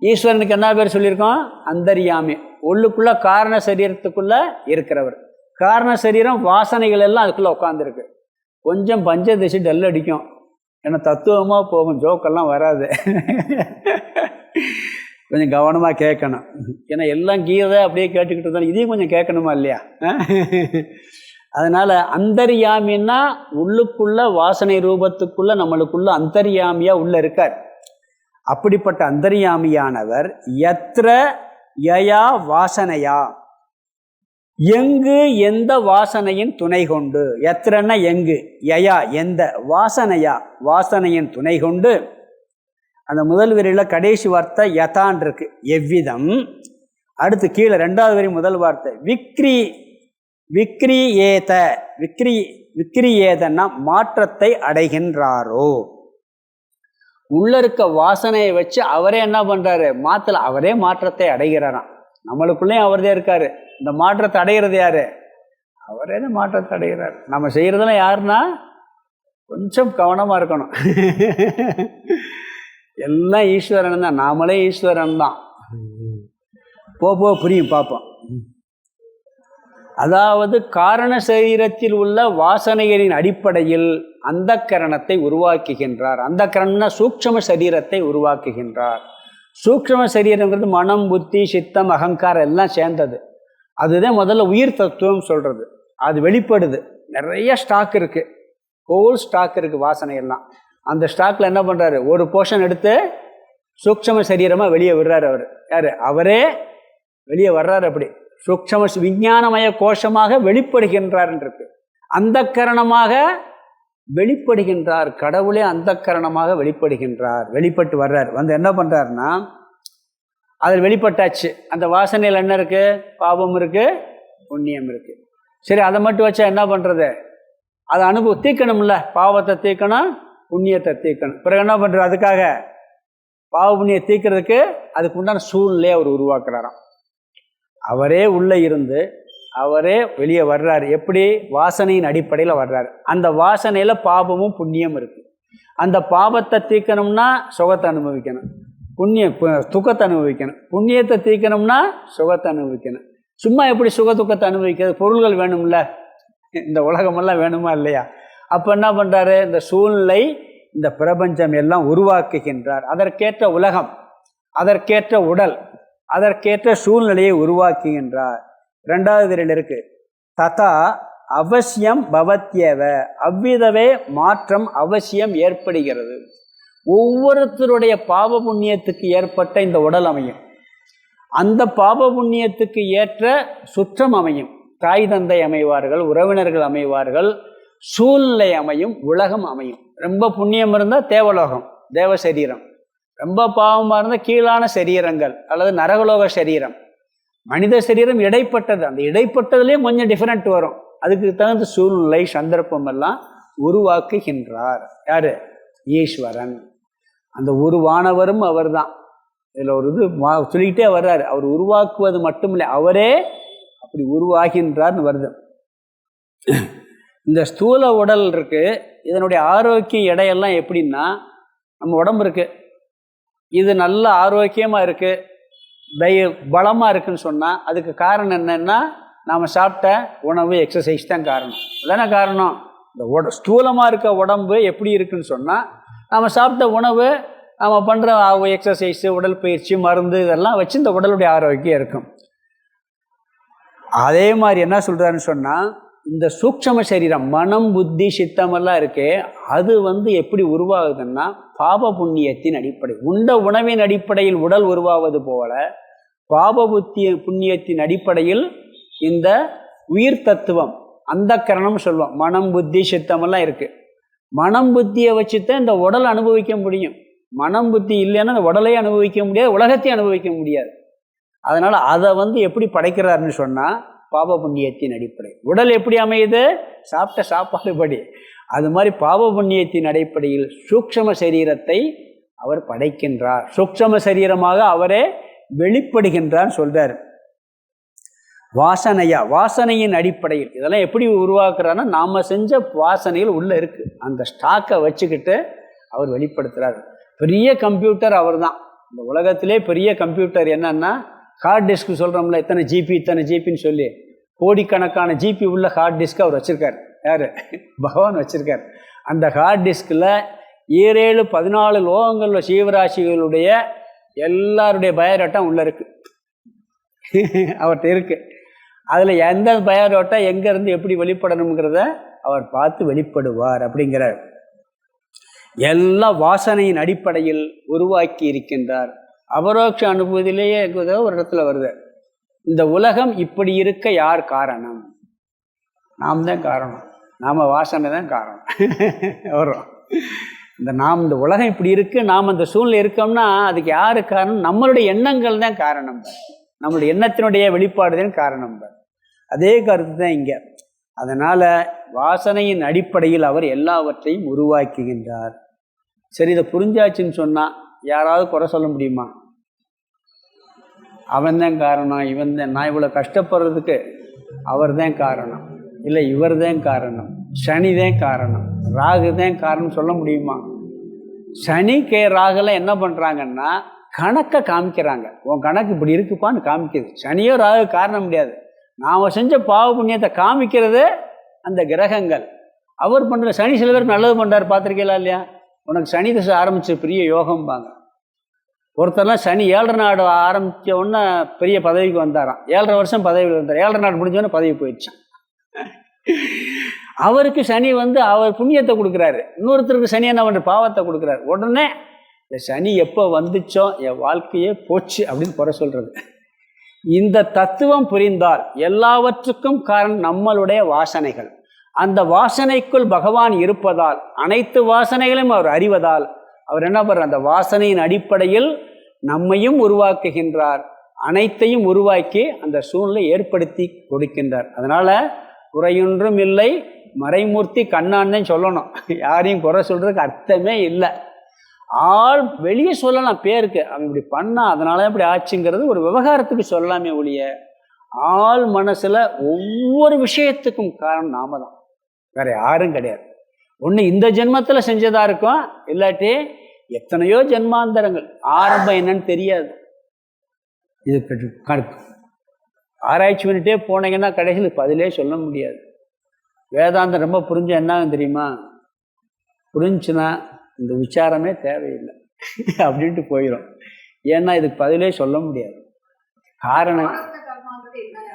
ஈஸ்வரனுக்கு என்ன பேர் சொல்லியிருக்கோம்? அந்தர்யாமி. உள்ளுக்குள்ளே காரண சரீரத்துக்குள்ளே இருக்கிறவர். காரண சரீரம் வாசனைகள் எல்லாம் அதுக்குள்ளே உட்காந்துருக்கு. கொஞ்சம் பஞ்சதிசி டல் அடிக்கும், ஏன்னா தத்துவமாக போகும், ஜோக்கெல்லாம் வராது. கொஞ்சம் கவனமாக கேட்கணும். ஏன்னா எல்லாம் கீதை அப்படியே கேட்டுக்கிட்டு இருந்தாலும் இதையும் கொஞ்சம் கேட்கணுமா இல்லையா? அதனால் அந்தர்யாமின்னா உள்ளுக்குள்ள வாசனை ரூபத்துக்குள்ளே நம்மளுக்குள்ள அந்தர்யாமியாக உள்ளே இருக்கார். அப்படிப்பட்ட அந்தர்யாமியானவர் யத்ர யயா வாசனையா, எங்கு எந்த வாசனையின் துணை கொண்டு, எத்திரன்னா எங்கு, யயா எந்த, வாசனையா வாசனையின் துணை கொண்டு. அந்த முதல் வரியில் கடைசி வார்த்தை யதான் இருக்கு, எவ்விதம். அடுத்து கீழே 2வது வரி முதல் வார்த்தை விக்ரியேத, விக்ரியேதன்னா மாற்றத்தை அடைகின்றாரோ. உள்ள இருக்க வாசனையை வச்சு அவரே என்ன பண்றாரு? மாற்றல, அவரே மாற்றத்தை அடைகிறாராம். நம்மளுக்குள்ளேயும் அவர்தே இருக்காரு. இந்த மாற்றத்தை அடைகிறது யாரு? அவரே தான் மாற்றத்தை அடைகிறார். நம்ம செய்யறதெல்லாம் யாருன்னா கொஞ்சம் கவனமா இருக்கணும். எல்லாம் ஈஸ்வரன் தான், நாமளே ஈஸ்வரன் தான். போ புரியும், பார்ப்போம். அதாவது காரண சரீரத்தில் உள்ள வாசனைகளின் அடிப்படையில் அந்த கரணத்தை உருவாக்குகின்றார். அந்த கரணம்னா சூக்ஷ்ம சரீரத்தை உருவாக்குகின்றார். சூக்ஷ்ம சரீரங்கிறது மனம், புத்தி, சித்தம், அகங்காரம் எல்லாம் சேர்ந்தது. அதுதான் முதல்ல உயிர் தத்துவம் சொல்கிறது. அது வெளிப்படுது. நிறைய ஸ்டாக் இருக்குது, ஹோல் ஸ்டாக் இருக்குது வாசனை எல்லாம். அந்த ஸ்டாக்கில் என்ன பண்ணுறாரு? ஒரு போர்ஷன் எடுத்து சூக்ஷ்ம சரீரமாக வெளியே விடுறாரு. அவர் யார்? அவரே வெளியே வர்றாரு. அப்படி சூக்ஷ்ம விஞ்ஞானமய கோஷமாக வெளிப்படுகின்றார் இருக்கு. அந்த கரணமாக வெளிப்படுகின்றார். கடவுளே அந்த கரணமாக வெளிப்படுகின்றார், வெளிப்பட்டு வர்றார். வந்து என்ன பண்ணுறாருன்னா அதில் வெளிப்பட்டாச்சு. அந்த வாசனையில் என்ன இருக்குது? பாவம் இருக்குது, புண்ணியம் இருக்குது. சரி, அதை மட்டும் வச்சா என்ன பண்ணுறது? அதை தீர்க்கணும்ல, பாவத்தை தீர்க்கணும், புண்ணியத்தை தீர்க்கணும். பிறகு என்ன பண்ணுறது? அதுக்காக பாவ புண்ணியம் தீர்க்கிறதுக்கு அதுக்கு உண்டான சூழ்நிலையை அவர் உருவாக்குறாராம். அவரே உள்ளே இருந்து அவரே வெளியே வர்றாரு. எப்படி? வாசனையின் அடிப்படையில் வர்றாரு. அந்த வாசனையில் பாபமும் புண்ணியம் இருக்குது. அந்த பாபத்தை தீர்க்கணும்னா சுகத்தை அனுபவிக்கணும், துக்கத்தை அனுபவிக்கணும். புண்ணியத்தை தீர்க்கணும்னா சுகத்தை அனுபவிக்கணும். சும்மா எப்படி சுக துக்கத்தை அனுபவிக்கிறது? பொருள்கள் வேணும்ல, இந்த உலகமெல்லாம் வேணுமா இல்லையா? அப்போ என்ன பண்ணுறாரு? இந்த சூழ்நிலை, இந்த பிரபஞ்சம் எல்லாம் உருவாக்குகின்றார். அதற்கேற்ற உலகம், அதற்கேற்ற உடல், அதற்கேற்ற சூழ்நிலையை உருவாக்குகின்றார். 2வது வரியில் இருக்கு, ததா அவசியம் பவத்யவ, அவ்விதவே மாற்றம் அவசியம் ஏற்படுகிறது. ஒவ்வொருத்தருடைய பாவ புண்ணியத்துக்கு ஏற்பட்ட இந்த உடல் அமையும், அந்த பாப புண்ணியத்துக்கு ஏற்ற சுற்றம் அமையும், தாய் தந்தை அமைவார்கள், உறவினர்கள் அமைவார்கள், சூழ்நிலை அமையும், உலகம் அமையும். ரொம்ப புண்ணியம் இருந்தால் தேவலோகம், தேவ சரீரம். ரொம்ப பாவமாக இருந்தால் கீழான சரீரங்கள் அல்லது நரகலோக சரீரம். மனித சரீரம் இடைப்பட்டது, அந்த இடைப்பட்டதுலேயும் கொஞ்சம் டிஃப்ரெண்ட் வரும். அதுக்கு தகுந்த சூழ்நிலை சந்தர்ப்பம் எல்லாம் உருவாக்குகின்றார். யார்? ஈஸ்வரன். அந்த உருவானவரும் அவர் தான். இதில் ஒரு இது சொல்லிக்கிட்டே வர்றாரு. அவர் உருவாக்குவது மட்டும் இல்லை, அவரே அப்படி உருவாகின்றார்னு வருது. இந்த ஸ்தூல உடல் இருக்கு, இதனுடைய ஆரோக்கிய எடையெல்லாம் எப்படின்னா, நம்ம உடம்பு இருக்கு, இது நல்ல ஆரோக்கியமாக இருக்குது, பலமாக இருக்குன்னு சொன்னால் அதுக்கு காரணம் என்னென்னா, நாம் சாப்பிட்ட உணவு, எக்ஸசைஸ் தான் காரணம். அதான காரணம். இந்த ஸ்தூலமாக இருக்க உடம்பு எப்படி இருக்குன்னு சொன்னால், நாம் சாப்பிட்ட உணவு, நம்ம பண்ணுற எக்ஸசைஸு, உடற்பயிற்சி, மருந்து, இதெல்லாம் வச்சு இந்த உடலுடைய ஆரோக்கியம் இருக்கும். அதே மாதிரி என்ன சொல்கிறாருன்னு சொன்னால், இந்த சூக்ஷ்ம சரீரம், மனம், புத்தி, சித்தமெல்லாம் இருக்கே, அது எப்படி உருவாகுதுன்னா பாப புண்ணியத்தின் அடிப்படை. உண்ட உணவின் அடிப்படையில் உடல் உருவாவது போல பாப புண்ணியத்தின் அடிப்படையில் இந்த உயிர் தத்துவம், அந்த கரணம் சொல்லுவோம். மனம், புத்தி, சித்தமெல்லாம் இருக்குது. மனம் புத்தியை வச்சுதான் இந்த உடல் அனுபவிக்க முடியும். மனம் புத்தி இல்லைன்னா அந்த உடலையும் அனுபவிக்க முடியாது, உலகத்தையும் அனுபவிக்க முடியாது. அதனால் அதை எப்படி படைக்கிறாருன்னு சொன்னால், பாப புண்ணியத்தின் அடிப்படை. உடல் எப்படி அமையுது? சாப்பிட்ட சாப்பாடு படி. அது மாதிரி பாப புண்ணியத்தின் அடிப்படையில் சூக்ஷ்ம சரீரத்தை அவர் படைக்கின்றார். சூக்ஷ்ம சரீரமாக அவரே வெளிப்படுகின்றார் சொல்றார். வாசனையின் அடிப்படையில் இதெல்லாம் எப்படி உருவாக்குறாருன்னா, நாம செஞ்ச வாசனையில் உள்ள இருக்கு, அந்த ஸ்டாக்கை வச்சுக்கிட்டு அவர் வெளிப்படுத்துறார். பெரிய கம்ப்யூட்டர் அவர் தான். இந்த உலகத்திலே பெரிய கம்ப்யூட்டர் என்னன்னா, ஹார்ட் டிஸ்க் சொல்கிறோம்ல, இத்தனை ஜிபின்னு சொல்லி கோடிக்கணக்கான ஜிபி உள்ள ஹார்ட் டிஸ்க் அவர் வச்சுருக்கார். யார்? பகவான் வச்சுருக்கார். அந்த ஹார்ட் டிஸ்கில் 14 லோகங்கள் சீவராசிகளுடைய எல்லாருடைய பயோடேட்டா உள்ளே இருக்குது, அவர்கிட்ட இருக்குது. அதில் எந்த பயோடேட்டா எங்கேருந்து எப்படி வெளிப்படணுங்கிறத அவர் பார்த்து வெளிப்படுவார் அப்படிங்கிறார். எல்லா வாசனையின் அடிப்படையில் உருவாக்கி இருக்கின்றார். அபரோக்ஷ அனுபவத்திலேயே ஒரு இடத்துல வருது, இந்த உலகம் இப்படி இருக்க யார் காரணம்? நாம் தான் காரணம். நாம் வாசனை தான் காரணம் வரும். இந்த உலகம் இப்படி இருக்கு, நாம் அந்த சூழ்நிலை இருக்கோம்னா அதுக்கு யாரு காரணம்? நம்மளுடைய எண்ணங்கள் தான் காரணம். நம்மளுடைய எண்ணத்தினுடைய வெளிப்பாடு தான் காரணம். அதே கருத்து தான் இங்கே. அதனால் வாசனையின் அடிப்படையில் அவர் எல்லாவற்றையும் உருவாக்குகின்றார். சரி, இதை புரிஞ்சாச்சுன்னு சொன்னால் யாராவது குறை சொல்ல முடியுமா? அவன் தான் காரணம், இவன் தான், நான் இவ்வளோ கஷ்டப்படுறதுக்கு அவர் தான் காரணம், இல்லை இவர் தான் காரணம், சனி தான் காரணம், ராகு தான் காரணம் சொல்ல முடியுமா? சனி ராகுலாம் என்ன பண்ணுறாங்கன்னா கணக்கை காமிக்கிறாங்க. உன் கணக்கு இப்படி இருக்குப்பான்னு காமிக்குது. சனியோ ராகு காரணம் முடியாது. நாம் செஞ்ச பாவ புண்ணியத்தை காமிக்கிறது அந்த கிரகங்கள். அவர் பண்ணுற சனி சில பேருக்கு நல்லது பண்ணுறாரு, பார்த்துருக்கீங்களா இல்லையா? உனக்கு சனி தசை ஆரம்பித்த பெரிய யோகம்பாங்க. ஒருத்தர்லாம் சனி 7.5 நாடு ஆரம்பித்த உடனே பெரிய பதவிக்கு வந்தாராம். 7.5 வருஷம் பதவியில் இருந்தார். 7.5 நாடு முடிஞ்சோடனே பதவி போயிடுச்சான். அவருக்கு சனி அவர் புண்ணியத்தை கொடுக்குறாரு, இன்னொருத்தருக்கு சனி என்ன பண்ணுற பாவத்தை கொடுக்குறாரு. உடனே இந்த சனி எப்போ வந்துச்சோ என் வாழ்க்கையே போச்சு அப்படின்னு குறை சொல்கிறது. இந்த தத்துவம் புரிந்தால் எல்லாவற்றுக்கும் காரணம் நம்மளுடைய வாசனைகள். அந்த வாசனைக்குள் பகவான் இருப்பதால், அனைத்து வாசனைகளையும் அவர் அறிவதால் அவர் என்ன பண்ணுறார்? அந்த வாசனையின் அடிப்படையில் நம்மையும் உருவாக்குகின்றார், அனைத்தையும் உருவாக்கி அந்த சூழ்நிலை ஏற்படுத்தி கொடுக்கின்றார். அதனால் குறையொன்றும் இல்லை, மறைமூர்த்தி கண்ணான்னு சொல்லணும். யாரையும் குறை சொல்கிறதுக்கு அர்த்தமே இல்லை. ஆள் வெளியே சொல்லலாம் பேருக்கு, அவன் இப்படி பண்ணா அதனால இப்படி ஆச்சுங்கிறது ஒரு விவகாரத்துக்கு சொல்லலாமே ஒழிய, ஆள் மனசில் ஒவ்வொரு விஷயத்துக்கும் காரணம் நாம தான், வேற யாரும் கிடையாது. ஒன்று இந்த ஜென்மத்தில் செஞ்சதாக இருக்கும், இல்லாட்டி எத்தனையோ ஜென்மாந்தரங்கள். ஆரம்பம் என்னன்னு தெரியாது. இது ஆராய்ச்சி பண்ணிட்டே போனீங்கன்னா கடைசியில் பதிலே சொல்ல முடியாது. வேதாந்தம் ரொம்ப புரிஞ்ச என்ன தெரியுமா, புரிஞ்சுன்னா இந்த விசாரமே தேவையில்லை அப்படின்ட்டு போயிடும். ஏன்னா இதுக்கு பதிலே சொல்ல முடியாது. காரணம்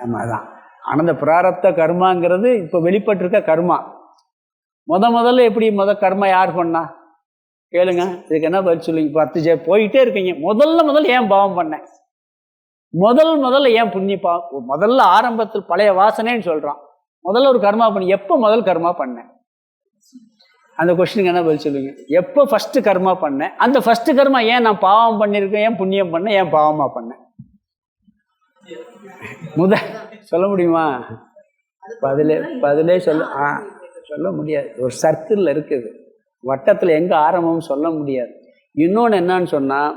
ஆமாம் தான். ஆனால் இந்த பிராரப்த கர்மாங்கிறது இப்போ வெளிப்பட்டிருக்க கர்மா. முதல்ல எப்படி கர்மா யார் பண்ணா கேளுங்க, இதுக்கு என்ன பதில் சொல்லுங்க. 10 போயிட்டே இருக்கீங்க. முதல்ல ஏன் பாவம் பண்ணேன், முதல்ல ஏன் புண்ணிய பாவம், முதல்ல ஆரம்பத்தில் பழைய வாசனைன்னு சொல்கிறான். முதல்ல ஒரு கர்மா பண்ணி, எப்போ முதல் கர்மா பண்ணேன், அந்த கொஸ்டினுக்கு என்ன பதில் சொல்லுங்க. எப்போ ஃபஸ்ட்டு கர்மா பண்ணேன், அந்த ஃபஸ்ட்டு கர்மா ஏன் நான் பாவம் பண்ணியிருக்கேன், ஏன் புண்ணியம் பண்ணேன், ஏன் பாவமாக பண்ணேன், சொல்ல முடியுமா? பதிலே சொல்ல முடியாது. ஒரு சர்க்கிளில் இருக்குது, வட்டத்தில் எங்கே ஆரம்பம்னு சொல்ல முடியாது. இன்னொன்று என்னன்னு சொன்னால்,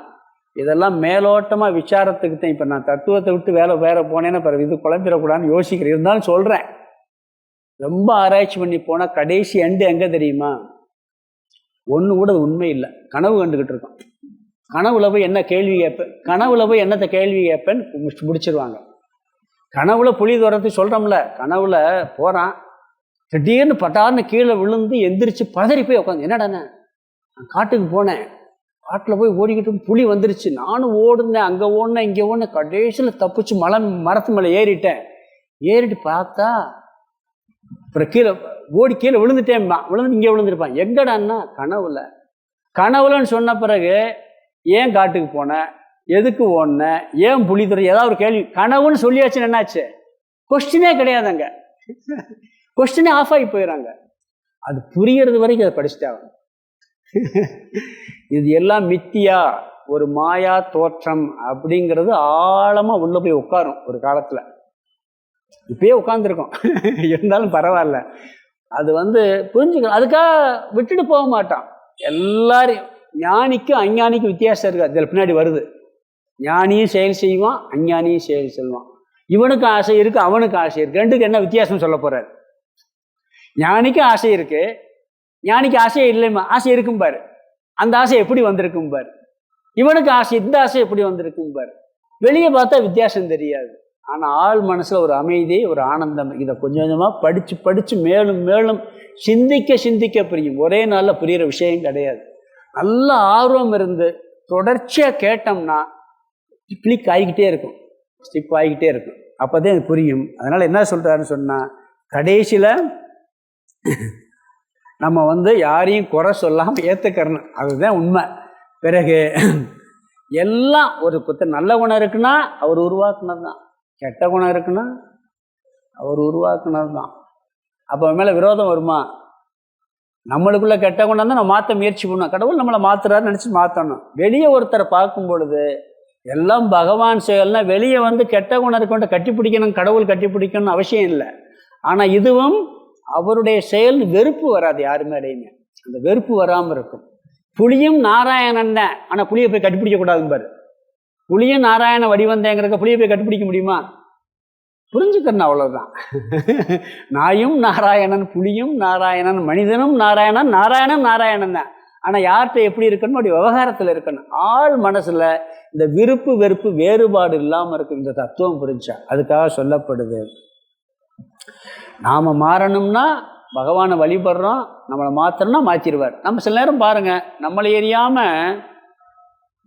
இதெல்லாம் மேலோட்டமாக விசாரத்துக்கு தான். இப்போ நான் தத்துவத்தை விட்டு வேற போனேன்னா பிறகு இது குழம்பிடக்கூடாதுன்னு யோசிக்கிறேன். இருந்தாலும் சொல்கிறேன், ரொம்ப ஆராய்ச்சி பண்ணி போனால் கடைசி எண்டு எங்கே தெரியுமா? ஒன்று கூட உண்மை இல்லை. கனவு கண்டுக்கிட்டு இருக்கோம். கனவுல போய் என்ன கேள்வி கேட்பேன், கனவுல போய் என்னத்தை கேள்வி கேட்பேன்னு முடிச்சிருவாங்க. கனவுல புலி துரத்து சொல்கிறோம்ல, கனவுல போகிறான், திடீர்னு பட்டார்னு கீழே விழுந்து எந்திரிச்சு பதறி போய் உட்காந்து, என்னடாண்ணே நான் காட்டுக்கு போனேன், காட்டில் போய் ஓடிக்கிட்டு புலி வந்துருச்சு, நானும் ஓடுனேன், அங்கே ஓடினேன் இங்கே ஓடினேன், கடைசியில் தப்பிச்சு மரத்து மேலே ஏறிட்டு பார்த்தா அப்புறம் கீழே விழுந்துட்டேன், விழுந்து இங்கே விழுந்துருப்பான். எங்கடான்னா கனவுலன்னு சொன்ன பிறகு ஏன் காட்டுக்கு போனேன், எதுக்கு ஓடினேன், ஏன் புலி துறை, ஏதாவது ஒரு கேள்வி. கனவுன்னு சொல்லியாச்சுன்னு என்னாச்சு, கொஸ்டினே கிடையாதுங்க, கொஸ்டினே ஆஃப் ஆகி போயிடறாங்க. அது புரியறது வரைக்கும் அதை படிச்சுட்டாங்க. இது எல்லாம் மித்தியா, ஒரு மாயா தோற்றம் அப்படிங்கிறது ஆழமாக உள்ளே போய் உட்காரும் ஒரு காலத்தில். இப்பயே உட்காந்துருக்கோம், இருந்தாலும் பரவாயில்ல. அது புரிஞ்சுக்கணும். அதுக்காக விட்டுட்டு போக மாட்டான். எல்லாரையும் ஞானிக்கும் அஞ்ஞானிக்கும் வித்தியாசம் இருக்குது, அதில் பின்னாடி வருது. ஞானியும் செயல் செய்வான், அஞ்ஞானியும் செயல் செய்வான். இவனுக்கு ஆசை இருக்குது, அவனுக்கு ஆசை இருக்குது. ரெண்டுக்கு என்ன வித்தியாசம் சொல்ல போகிறார். ஞானிக்கும் ஆசை இருக்குது, ஞானிக்கு ஆசையே இல்லைம்மா, ஆசை இருக்கும் பாரு, அந்த ஆசை எப்படி வந்திருக்கும் பாரு. இவனுக்கு ஆசை, இந்த ஆசை எப்படி வந்திருக்கும் பாரு. வெளியே பார்த்தா வித்தியாசம் தெரியாது, ஆனால் ஆள் மனசில் ஒரு அமைதி, ஒரு ஆனந்தம். இதை கொஞ்சம் கொஞ்சமாக படித்து மேலும் மேலும் சிந்திக்க புரியும். ஒரே நாளில் புரிகிற விஷயம் கிடையாது. நல்ல ஆர்வம் இருந்து தொடர்ச்சியாக கேட்டோம்னா கிளிக் ஆகிக்கிட்டே இருக்கும், ஸ்டிப் ஆகிக்கிட்டே இருக்கும். அப்போ தான் எனக்கு புரியும். அதனால் என்ன சொல்கிறாருன்னு சொன்னால், கடைசியில் நம்ம யாரையும் குறை சொல்லாமல் ஏற்றுக்கிறணும், அதுதான் உண்மை. பிறகு எல்லாம் ஒரு நல்ல குணம் இருக்குன்னா அவர் உருவாக்குனது தான், கெட்ட குணம் இருக்குன்னா அவர் உருவாக்குனது தான். அப்போ மேலே விரோதம் வருமா? நம்மளுக்குள்ள கெட்ட குணம் தான் நம்ம மாற்ற முயற்சி பண்ணணும். கடவுள் நம்மளை மாற்றுறாருன்னு நினச்சி மாற்றணும். வெளியே ஒருத்தரை பார்க்கும் பொழுது எல்லாம் பகவான் செயல்னா, வெளியே கெட்ட குணம் இருக்கொண்டு கட்டிப்பிடிக்கணும், கடவுள் கட்டிப்பிடிக்கணும்னு அவசியம் இல்லை. ஆனால் இதுவும் அவருடைய செயல் வெறுப்பு வராது யாருமே அடையுமே, அந்த வெறுப்பு வராமல் இருக்கும். புலியும் நாராயணன் தான், ஆனால் புலியை போய் கட்டிப்பிடிக்கக்கூடாதும்பாரு. புலியும் நாராயண வடிவந்தேங்கிறக்க புலியை போய் கட்டிப்பிடிக்க முடியுமா? புரிஞ்சுக்கணும், அவ்வளோதான். நாயும் நாராயணன், புலியும் நாராயணன், மனிதனும் நாராயணன், நாராயணன் தான். ஆனால் யார்கிட்ட எப்படி இருக்கணும், அப்படி விவகாரத்தில் இருக்கணும். ஆள் மனசில் இந்த விருப்பு வெறுப்பு வேறுபாடு இல்லாமல் இருக்கும். இந்த தத்துவம் புரிஞ்சா அதுக்காக சொல்லப்படுது. நாம் மாறணும்னா பகவானை வழிபடுறோம், நம்மளை மாற்றணும்னா மாற்றிடுவார். நம்ம சில நேரம் பாருங்கள், நம்மளை எரியாமல்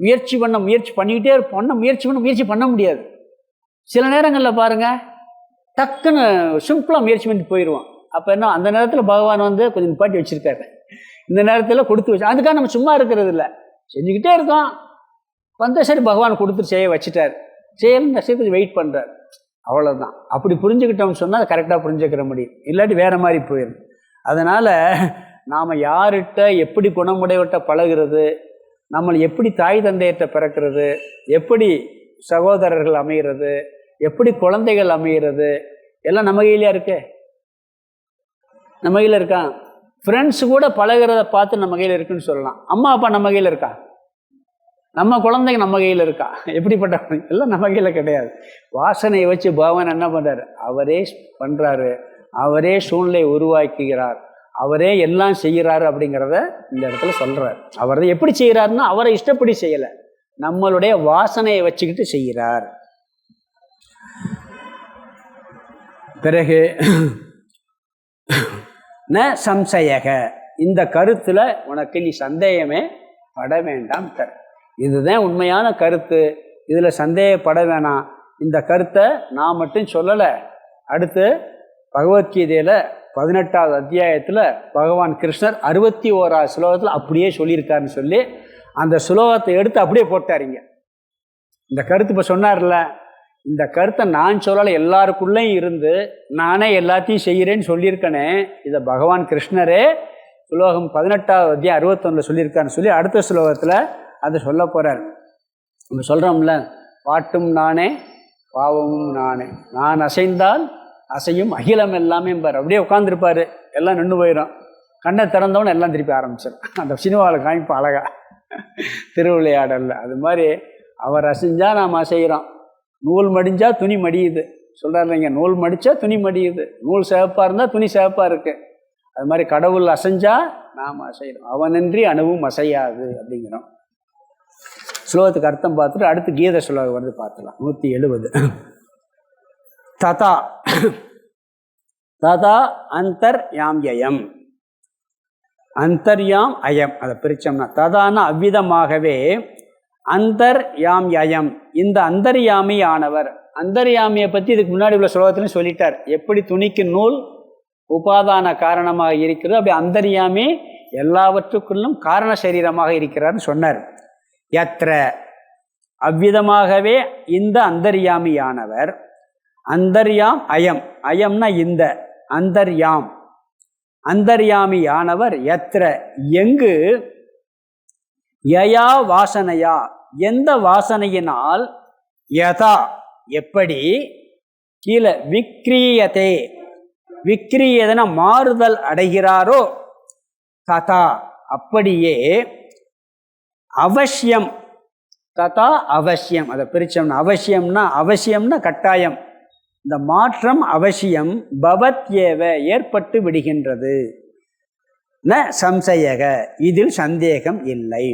முயற்சி பண்ணிக்கிட்டே இருப்போம், முயற்சி பண்ண முடியாது. சில நேரங்களில் பாருங்கள், டக்குன்னு சிம்பிளாக முயற்சி பண்ணிட்டு போயிடுவோம். அப்போ என்ன, அந்த நேரத்தில் பகவான் கொஞ்சம் நிப்பாட்டி வச்சுருக்காரு, இந்த நேரத்தில் கொடுத்து வச்சு. அதுக்காக நம்ம சும்மா இருக்கிறது இல்லை, செஞ்சுக்கிட்டே இருக்கோம். சரி பகவான் கொடுத்துட்டு செய்ய வச்சுட்டார், செய்யணும் கொஞ்சம் வெயிட் பண்ணுறார், அவ்வளோதான். அப்படி புரிஞ்சுக்கிட்டோம்னு சொன்னால் அதை கரெக்டாக புரிஞ்சுக்கிற முடியும், இல்லாட்டி வேறு மாதிரி போயிடும். அதனால் நாம் யார்கிட்ட எப்படி குணமுடையவட்ட பழகிறது, நம்மளை எப்படி தாய் தந்தையிட்ட பிறக்கிறது, எப்படி சகோதரர்கள் அமைகிறது, எப்படி குழந்தைகள் அமைகிறது, எல்லாம் நம்ம கையிலையா இருக்கு? நம்ம கையில் இருக்கா? ஃப்ரெண்ட்ஸு கூட பழகிறத பார்த்து நம்ம கையில் இருக்குன்னு சொல்லலாம். அம்மா அப்பா நம்ம கையில் இருக்கா? நம்ம குழந்தைங்க நம்ம கையில் இருக்கா? எப்படிப்பட்ட எல்லாம் நம்ம கையில் கிடையாது. வாசனையை வச்சு பகவான் என்ன பண்ணுறாரு? அவரே பண்ணுறாரு, அவரே சூழ்நிலையை உருவாக்குகிறார், அவரே எல்லாம் செய்கிறாரு அப்படிங்கிறத இந்த இடத்துல சொல்கிறார். அவர் எப்படி செய்கிறாருன்னா அவரை இஷ்டப்படி செய்யலை, நம்மளுடைய வாசனையை வச்சுக்கிட்டு செய்கிறார். பிறகு ந சம்சயக, இந்த கருத்தில் உனக்கு நீ சந்தேகமே பட வேண்டாம். இதுதான் உண்மையான கருத்து, இதில் சந்தேகப்பட வேணாம். இந்த கருத்தை நான் மட்டும் சொல்லலை, அடுத்து பகவத்கீதையில் 18வது அத்தியாயத்தில் பகவான் கிருஷ்ணர் 61வது ஸ்லோகத்தில் அப்படியே சொல்லியிருக்காருன்னு சொல்லி அந்த ஸ்லோகத்தை எடுத்து அப்படியே போட்டாருங்க. இந்த கருத்து இப்போ சொன்னார்ல, இந்த கருத்தை நான் சொல்லலை, எல்லாருக்குள்ளேயும் இருந்து நானே எல்லாத்தையும் செய்கிறேன்னு சொல்லியிருக்கேனே, இதை பகவான் கிருஷ்ணரே ஸ்லோகம் 18வது அத்தியாயம் 61 சொல்லியிருக்காருன்னு சொல்லி அடுத்த ஸ்லோகத்தில் அதை சொல்ல போகிறார். நம்ம சொல்கிறோம்ல, பாட்டும் நானே பாவமும் நானே, நான் அசைந்தால் அசையும் அகிலம் எல்லாமே பார். அப்படியே உட்காந்துருப்பார், எல்லாம் நின்று போயிடும், கண்ணை திறந்தவொன்னே எல்லாம் திருப்பி ஆரம்பிச்சிடும். அந்த சினிமாவில் காமிப்பு அழகா திருவிளையாடல்ல அது மாதிரி அவர் அசைஞ்சால் நாம் அசைகிறோம், நூல் மடிஞ்சால் துணி மடியுது சொல்கிறார் இல்லைங்க, நூல் மடித்தா துணி மடியுது, நூல் சிவப்பாக இருந்தால் துணி சிவப்பாக இருக்குது. அது மாதிரி கடவுள் அசைஞ்சால் நாம் அசைகிறோம், அவனின்றி அணுவும் அசையாது அப்படிங்கிறோம். ஸ்லோகத்துக்கு அர்த்தம் பார்த்துட்டு அடுத்து கீத ஸ்லோகம் வந்து பார்த்துலாம். 170. ததா ததா அந்தர்யாம்யம், அந்தர்யாம் அயம், அதை பிரித்தோம்னா ததான அவ்விதமாகவே, அந்தர்யாம்யம் இந்த அந்தர்யாமி ஆனவர். அந்தர்யாமியை பற்றி இதுக்கு முன்னாடி உள்ள ஸ்லோகத்திலும் சொல்லிட்டார். எப்படி துணிக்கு நூல் உபாதான காரணமாக இருக்கிறது, அப்படி அந்தர்யாமி எல்லாவற்றுக்குள்ளும் காரண சரீரமாக இருக்கிறார்னு சொன்னார். யத்ர அவ்விதமாகவே இந்த அந்தர்யாமியானவர், அந்தர்யாம் அயம், அயம்னா இந்த, அந்தர்யாம் அந்தர்யாமியானவர், யத்ர எங்கு, யயா வாசனையா எந்த வாசனையினால், யதா எப்படி, கீழே விக்ரியதே விக்ரியதன மாறுதல் அடைகிறாரோ, ததா அப்படியே, அவசியம் ததா அவசியம், அதை பிரிச்சோம்னா அவசியம்னா அவசியம்னா கட்டாயம், இந்த மாற்றம் அவசியம், பவத் ஏவ ஏற்பட்டு விடுகின்றது, ந சம்சயக இதில் சந்தேகம் இல்லை.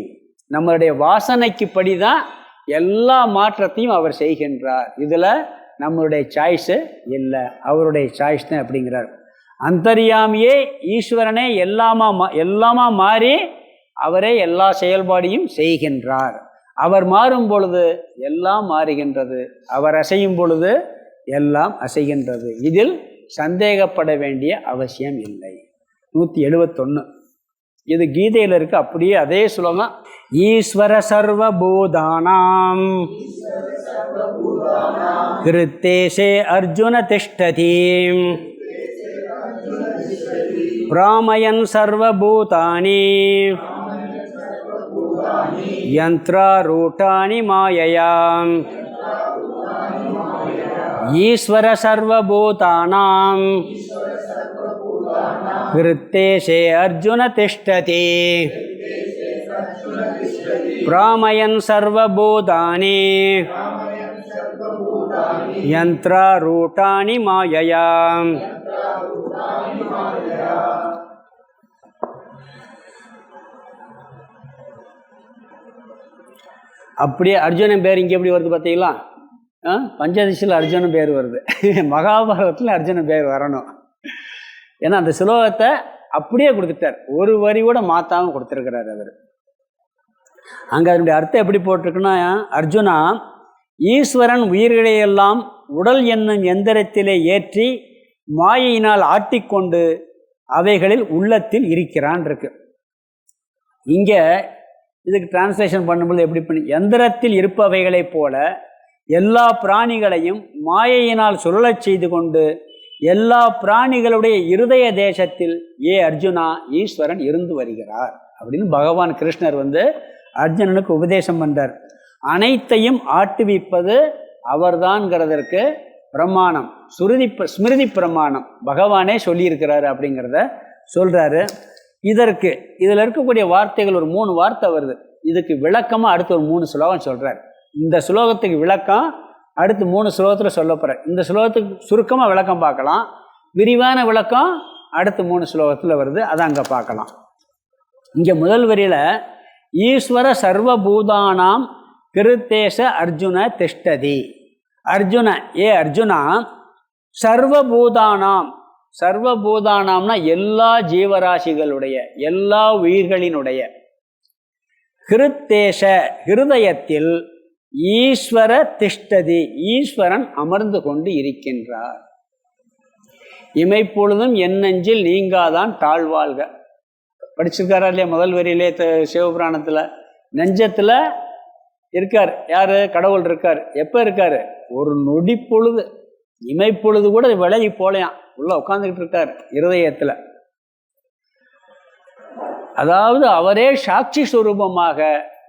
நம்மளுடைய வாசனைக்கு படிதான் எல்லா மாற்றத்தையும் அவர் செய்கின்றார், இதில் நம்மளுடைய சாய்ஸு இல்லை, அவருடைய சாய்ஸ் தான் அப்படிங்கிறார். அந்தர்யாமியே ஈஸ்வரனே எல்லாமா மாறி அவரே எல்லா செயல்பாடையும் செய்கின்றார். அவர் மாறும் பொழுது எல்லாம் மாறுகின்றது, அவர் அசையும் பொழுது எல்லாம் அசைகின்றது, இதில் சந்தேகப்பட வேண்டிய அவசியம் இல்லை. 171 இது கீதையில் இருக்கு, அப்படியே அதே ஸ்லோகம். ஈஸ்வர சர்வபூதானாம் கிருத்தேஷே அர்ஜுன திஷ்டதி பிராமயன் சர்வபூதானி யந்த்ராரூடானி மாயயாம். ஈஸ்வர சர்வபூதானாம் கிருத்தேஷே அர்ஜுன திஷ்டதி பிராமயன் சர்வபூதானி யந்த்ராரூடானி மாயயாம். அப்படியே அர்ஜுனன் பேர் இங்கே எப்படி வருது பார்த்தீங்களா? பஞ்சதசியில் அர்ஜுனன் பேர் வருது, மகாபாரதத்தில் அர்ஜுனன் பேர் வரணும். ஏன்னா அந்த ஸ்லோகத்தை அப்படியே கொடுத்துட்டார், ஒரு வரி கூட மாற்றாமல் கொடுத்துருக்கிறார் அவர். அங்கே அதனுடைய அர்த்தம் எப்படி போட்டிருக்குன்னா, அர்ஜுனா ஈஸ்வரன் உயிர்களையெல்லாம் உடல் என்னும் எந்திரத்திலே ஏற்றி மாயையினால் ஆட்டிக்கொண்டு அவைகளில் உள்ளத்தில் இருக்கிறான் இருக்கு. இங்கே இதுக்கு டிரான்ஸ்லேஷன் பண்ணும்போது எப்படி பண்ணி, எந்திரத்தில் இருப்பவைகளைப் போல எல்லா பிராணிகளையும் மாயையினால் சுழலச் செய்து கொண்டு எல்லா பிராணிகளுடைய இருதய தேசத்தில் ஏ அர்ஜுனா ஈஸ்வரன் இருந்து வருகிறார் அப்படின்னு பகவான் கிருஷ்ணர் அர்ஜுனனுக்கு உபதேசம் பண்ணார். அனைத்தையும் ஆட்டுவிப்பது அவர்தான்ங்கிறதற்கு பிரமாணம் ஸ்மிருதி பிரமாணம் பகவானே சொல்லியிருக்கிறாரு அப்படிங்கிறத சொல்கிறாரு. இதில் இருக்கக்கூடிய வார்த்தைகள் ஒரு 3 வார்த்தை வருது. இதுக்கு விளக்கமாக அடுத்து ஒரு 3 ஸ்லோகம் சொல்கிறார். இந்த ஸ்லோகத்துக்கு விளக்கம் அடுத்து 3 ஸ்லோகத்தில் சொல்ல போகிறேன். இந்த ஸ்லோகத்துக்கு சுருக்கமாக விளக்கம் பார்க்கலாம், விரிவான விளக்கம் அடுத்து 3 ஸ்லோகத்தில் வருது, அதை அங்கே பார்க்கலாம். இங்கே முதல் வரியில் ஈஸ்வர சர்வபூதானாம் கிருத்தேச அர்ஜுன திஷ்டதி. அர்ஜுன, ஏ அர்ஜுனா, சர்வபூதானாம்னா எல்லா ஜீவராசிகளுடைய, எல்லா உயிர்களினுடைய, கிருத்தேச ஹிருதயத்தில் ஈஸ்வர திஷ்டதி, ஈஸ்வரன் அமர்ந்து கொண்டு இருக்கின்றார். இமைப்பொழுதும் என் நெஞ்சில் நீங்காதான் தாழ்வாழ்க. படிச்சிருக்காரா இல்லையா? முதல் வரியிலே சிவபுராணத்தில் நெஞ்சத்தில் இருக்கார். யார்? கடவுள் இருக்கார். எப்போ இருக்கார்? ஒரு நொடி பொழுது, இமைப்பொழுது கூட விலகி போலையாம், உள்ள உட்காந்துக்கிட்டு இருக்கார் இருதயத்தில். அதாவது அவரே சாட்சி ஸ்வரூபமாக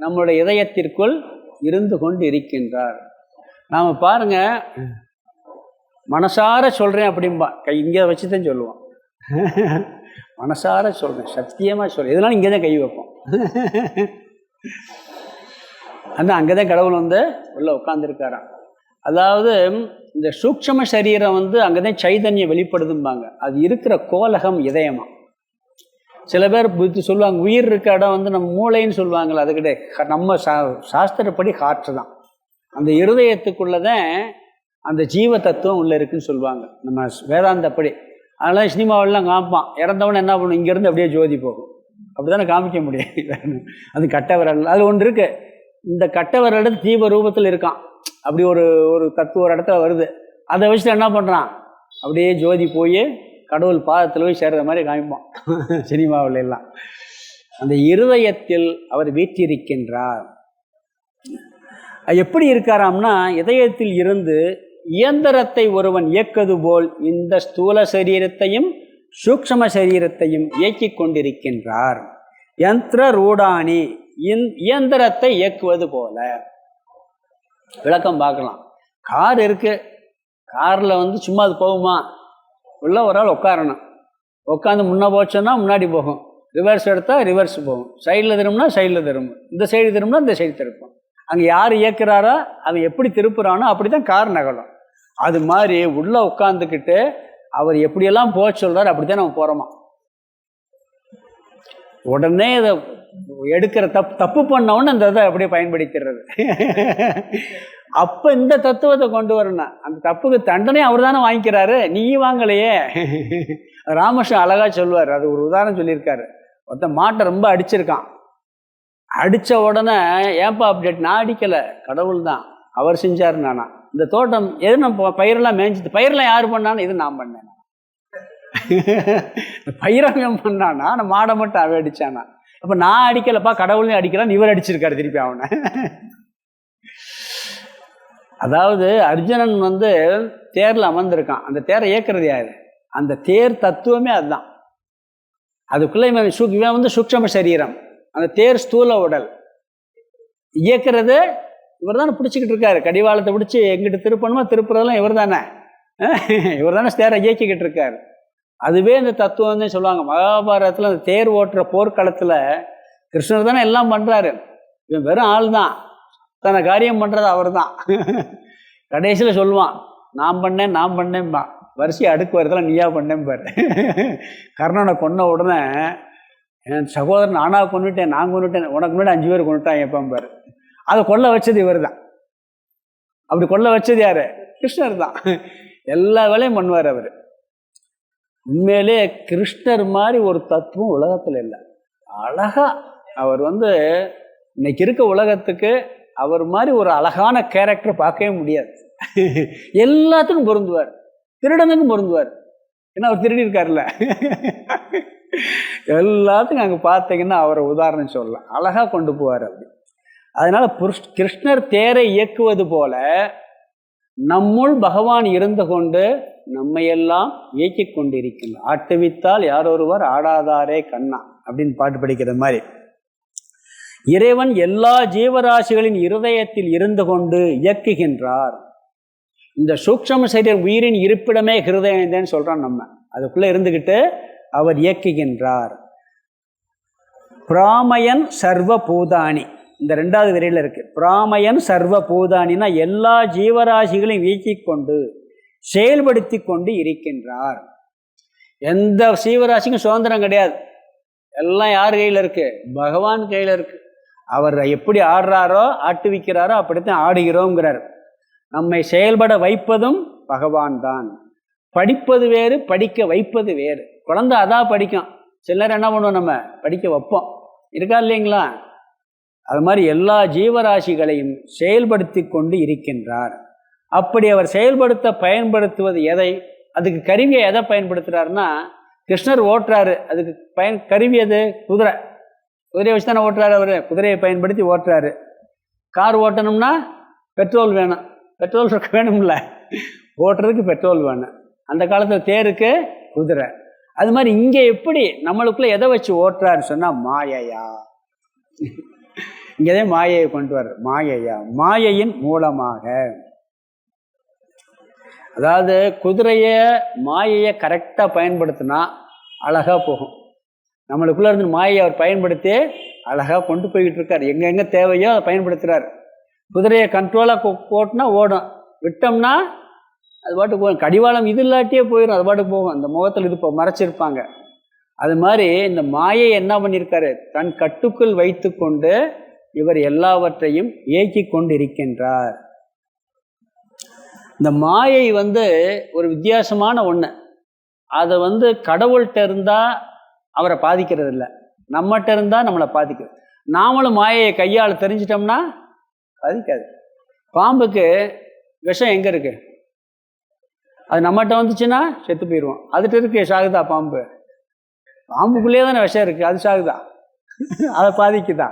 நம்மளுடைய இதயத்திற்குள் இருந்து கொண்டு இருக்கின்றார். நாம் பாருங்க, மனசார சொல்கிறேன் அப்படின்பா, இங்கே வச்சு தான் சொல்லுவோம். மனசார சொல்கிறேன், சத்தியமாக சொல்கிறேன், இதனால இங்கே தான் கை வைப்போம். ஆனால் அங்கே தான் கடவுள் வந்து உள்ள உட்காந்துருக்காராம். அதாவது இந்த சூக்ஷ்ம சரீரம் வந்து அங்கே தான் சைதன்யம் வெளிப்படுதும்பாங்க. அது இருக்கிற கோலகம் இதயமா. சில பேர் புத்தி சொல்லுவாங்க, உயிர் இருக்க இடம் வந்து நம்ம மூளைன்னு சொல்லுவாங்கள்ல, அது கிடையாது. நம்ம சாஸ்திரப்படி காற்று தான். அந்த இருதயத்துக்குள்ளே தான் அந்த ஜீவ தத்துவம் உள்ளே இருக்குன்னு சொல்லுவாங்க நம்ம வேதாந்தப்படி. அதெல்லாம் சினிமாவெல்லாம் காமிப்பான், இறந்தவன என்ன பண்ணும், இங்கேருந்து அப்படியே ஜோதி போகும். அப்படி தானே காமிக்க முடியும். அது கட்டவரல், அது ஒன்று இருக்குது. இந்த கட்டவரல் ஜீவ ரூபத்தில் இருக்கான். அப்படி ஒரு தத்துவம் ஒரு இடத்துல வருது. அதை வச்சுட்டு என்ன பண்ணுறான், அப்படியே ஜோதி போய் கடவுள் பாதத்தில் போய் சேர்கிற மாதிரி காமிப்பான் சினிமாவில் எல்லாம். அந்த இருதயத்தில் அவர் வீற்றிருக்கின்றார். எப்படி இருக்காராம்னா, இதயத்தில் இருந்து இயந்திரத்தை ஒருவன் இயக்குவது போல் இந்த ஸ்தூல சரீரத்தையும் சூக்ஷ்ம சரீரத்தையும் இயக்கி கொண்டிருக்கின்றார். யந்திர ரூடானி, இயந்திரத்தை இயக்குவது போல. விளக்கம் பார்க்கலாம். கார் இருக்கு, காரில் வந்து சும்மா அது போகுமா? உள்ள ஒரு ஆள் உட்காரணும். உட்காந்து முன்னே போச்சோன்னா முன்னாடி போகும், ரிவர்ஸ் எடுத்தால் ரிவர்ஸ் போகும், சைடில் திரும்பினா சைடில் திரும்பும், இந்த சைடு திரும்பினா இந்த சைடு திருப்போம். அங்கே யார் இயக்குறாரோ அவன் எப்படி திருப்புறானோ அப்படி தான் கார் நகலும். அது மாதிரி உள்ளே உட்காந்துக்கிட்டு அவர் எப்படியெல்லாம் போக சொல்கிறார் அப்படி தான் நம்ம போகிறோமா. உடனே இதை எடுக்கிற தப்பு பண்ணவொன்னு அந்த இதை அப்படியே பயன்படுத்திடுறது. அப்போ இந்த தத்துவத்தை கொண்டு வரணும். அந்த தப்புக்கு தண்டனை அவர் தானே வாங்கிக்கிறாரு, நீ வாங்கலையே. ராமகிருஷ்ணன் அழகா சொல்லுவார், அது ஒரு உதாரணம் சொல்லியிருக்காரு. ஒருத்தன் மாட்டை ரொம்ப அடிச்சிருக்கான். அடித்த உடனே ஏன்பா அப்டேட், நான் அடிக்கலை, கடவுள் தான், அவர் செஞ்சார். நானா இந்த தோட்டம் எது நம்ம பயிரெல்லாம் மேய்ஞ்சிது, பயிரெல்லாம் யார் பண்ணான்னு, இது நான் பண்ணேன். பயிரங்கம் பண்ணானா, நான் மாடை மட்டும் அவன் அடித்தானா. அப்போ நான் அடிக்கலைப்பா, கடவுளையும் அடிக்கிறான், இவர் அடிச்சிருக்காரு திருப்பி அவனை. அதாவது அர்ஜுனன் வந்து தேரில் அமர்ந்திருக்கான். அந்த தேரை இயக்குறது யாரு? அந்த தேர் தத்துவமே அதுதான். அதுக்குள்ளே இவன் வந்து சூக்ஷ்ம சரீரம், அந்த தேர் ஸ்தூல உடல். இயக்கிறது இவர் தானே பிடிச்சிக்கிட்டு இருக்காரு. கடிவாளத்தை பிடிச்சி எங்கிட்ட திருப்பணுமோ திருப்புறதெல்லாம் இவர் தானே, தேரை இயக்கிக்கிட்டு இருக்காரு. அதுவே இந்த தத்துவம் தான் சொல்லுவாங்க. மகாபாரதத்தில் அந்த தேர் ஓட்டுற போர்க்களத்தில் கிருஷ்ணர் தானே எல்லாம் பண்ணுறாரு. இவன் வெறும் ஆள் தான், தன்னை காரியம் பண்ணுறது அவர் தான். கடைசியில் சொல்லுவான், நான் பண்ணேன்பா. வரிசையை அடுக்கு வரதெல்லாம் நீயா பண்ணேன் பாரு. கர்ணனை கொன்ன உடனே என் சகோதரன் நானா கொண்டுட்டேன், நான் கொண்டுட்டேன், உனக்கு முன்னாடி 5 பேர் கொண்டுட்டான் எப்போ பாரு. அதை கொல்ல வச்சது இவர் தான். அப்படி கொல்ல வச்சது யாரு? கிருஷ்ணர் தான். எல்லா வேலையும் பண்ணுவார் அவர். உண்மையிலே கிருஷ்ணர் மாதிரி ஒரு தத்துவம் உலகத்தில் இல்லை. அழகா அவர் வந்து இன்னைக்கு இருக்க உலகத்துக்கு அவர் மாதிரி ஒரு அழகான கேரக்டர் பார்க்கவே முடியாது. எல்லாத்துக்கும் பொருந்துவார், திருடனுக்கும் பொருந்துவார். ஏன்னா அவர் திருடி இருக்காருல்ல. எல்லாத்துக்கும் அங்கே பார்த்தீங்கன்னா அவரை உதாரணம் சொல்லலாம், அழகாக கொண்டு போவார் அப்படி. அதனால கிருஷ்ணர் தேரை இயக்குவது போல நம்முள் பகவான் இருந்து கொண்டு நம்மையெல்லாம் இயக்கி கொண்டிருக்கின்றார். ஆட்டுவித்தால் யாரொருவர் ஆடாதாரே கண்ணா அப்படின்னு பாட்டு படிக்கிற மாதிரி. இறைவன் எல்லா ஜீவராசிகளின் இருதயத்தில் இருந்து கொண்டு இயக்குகின்றார். இந்த சூக்ஷ்ம சரீரம் உயிரின் இருப்பிடமே ஹிருதயம்தான் சொல்றான். நம்ம அதுக்குள்ள இருந்துகிட்டு அவர் இயக்குகின்றார். பிராமயன் சர்வ பூதானி, இந்த 2வது வரியில் இருக்கு. பிராமயன் சர்வ பூதானினா எல்லா ஜீவராசிகளையும் இயக்கிக் கொண்டு செயல்படுத்தி கொண்டு இருக்கின்றார். எந்த ஜீவராசிக்கும் சுதந்திரம் கிடையாது. எல்லாம் யார் கையில் இருக்கு? பகவான் கையில் இருக்கு. அவர் எப்படி ஆடுறாரோ ஆட்டுவிக்கிறாரோ அப்படித்தான் ஆடுகிறோங்கிறார். நம்மை செயல்பட வைப்பதும் பகவான் தான். படிப்பது வேறு, படிக்க வைப்பது வேறு. குழந்தை அதான் படிக்கும். சிலர் என்ன பண்ணுவோம், நம்ம படிக்க வைப்போம். இருக்கா இல்லைங்களா? அது மாதிரி எல்லா ஜீவராசிகளையும் செயல்படுத்தி கொண்டு இருக்கின்றார். அப்படி அவர் செயல்படுத்த பயன்படுத்துவது எதை? அதுக்கு கருவியை எதை பயன்படுத்துகிறாருன்னா, கிருஷ்ணர் ஓட்டுறாரு. அதுக்கு கருவி எது? குதிரை. குதிரையை வச்சு தானே ஓட்டுறாரு அவர். குதிரையை பயன்படுத்தி ஓட்டுறாரு. கார் ஓட்டணும்னா பெட்ரோல் வேணும். பெட்ரோல் வேணும்ல, ஓட்டுறதுக்கு பெட்ரோல் வேணும். அந்த காலத்தில் தேருக்கு குதிரை. அது மாதிரி இங்கே எப்படி நம்மளுக்குள்ள எதை வச்சு ஓட்டுறாருன்னு சொன்னால் மாயையா. இங்கேதான் மாயையை கொண்டு வர்ற. மாயையா, மாயையின் மூலமாக. அதாவது குதிரையை மாயையை கரெக்டாக பயன்படுத்தினா அழகாக போகும். நம்மளுக்குள்ளே இருந்து மாயையை அவர் பயன்படுத்தி அழகாக கொண்டு போய்கிட்டு இருக்கார். எங்கெங்கே தேவையோ அதை பயன்படுத்துகிறார். குதிரையை கண்ட்ரோலாக ஓட்டினா ஓடும், விட்டோம்னா அது பாட்டுக்கு போகும். கடிவாளம் இது இல்லாட்டியே போயிடும், அது பாட்டுக்கு போகும். அந்த முகத்தில் இது மறைச்சிருப்பாங்க. அது மாதிரி இந்த மாயை என்ன பண்ணியிருக்காரு? தன் கட்டுக்குள் வைத்து கொண்டு இவர் எல்லாவற்றையும் இயக்கி கொண்டு இருக்கின்றார். இந்த மாயை ஒரு வித்தியாசமான ஒன்று. அதை கடவுள்கிட்ட இருந்தால் அவரை பாதிக்கிறது இல்லை, நம்மகிட்ட இருந்தால் நம்மளை பாதிக்கிறது. நாமளும் மாயையை கையால் தெரிஞ்சிட்டோம்னா பாதிக்காது. பாம்புக்கு விஷம் எங்கே இருக்குது? அது நம்மகிட்ட வந்துச்சுன்னா செத்து போயிடுவோம். அதுட்டு இருக்கு சாகுதா பாம்பு? பாம்புக்குள்ளேயே தானே விஷம் இருக்குது, அது சாகுதா? அதை பாதிக்குதா?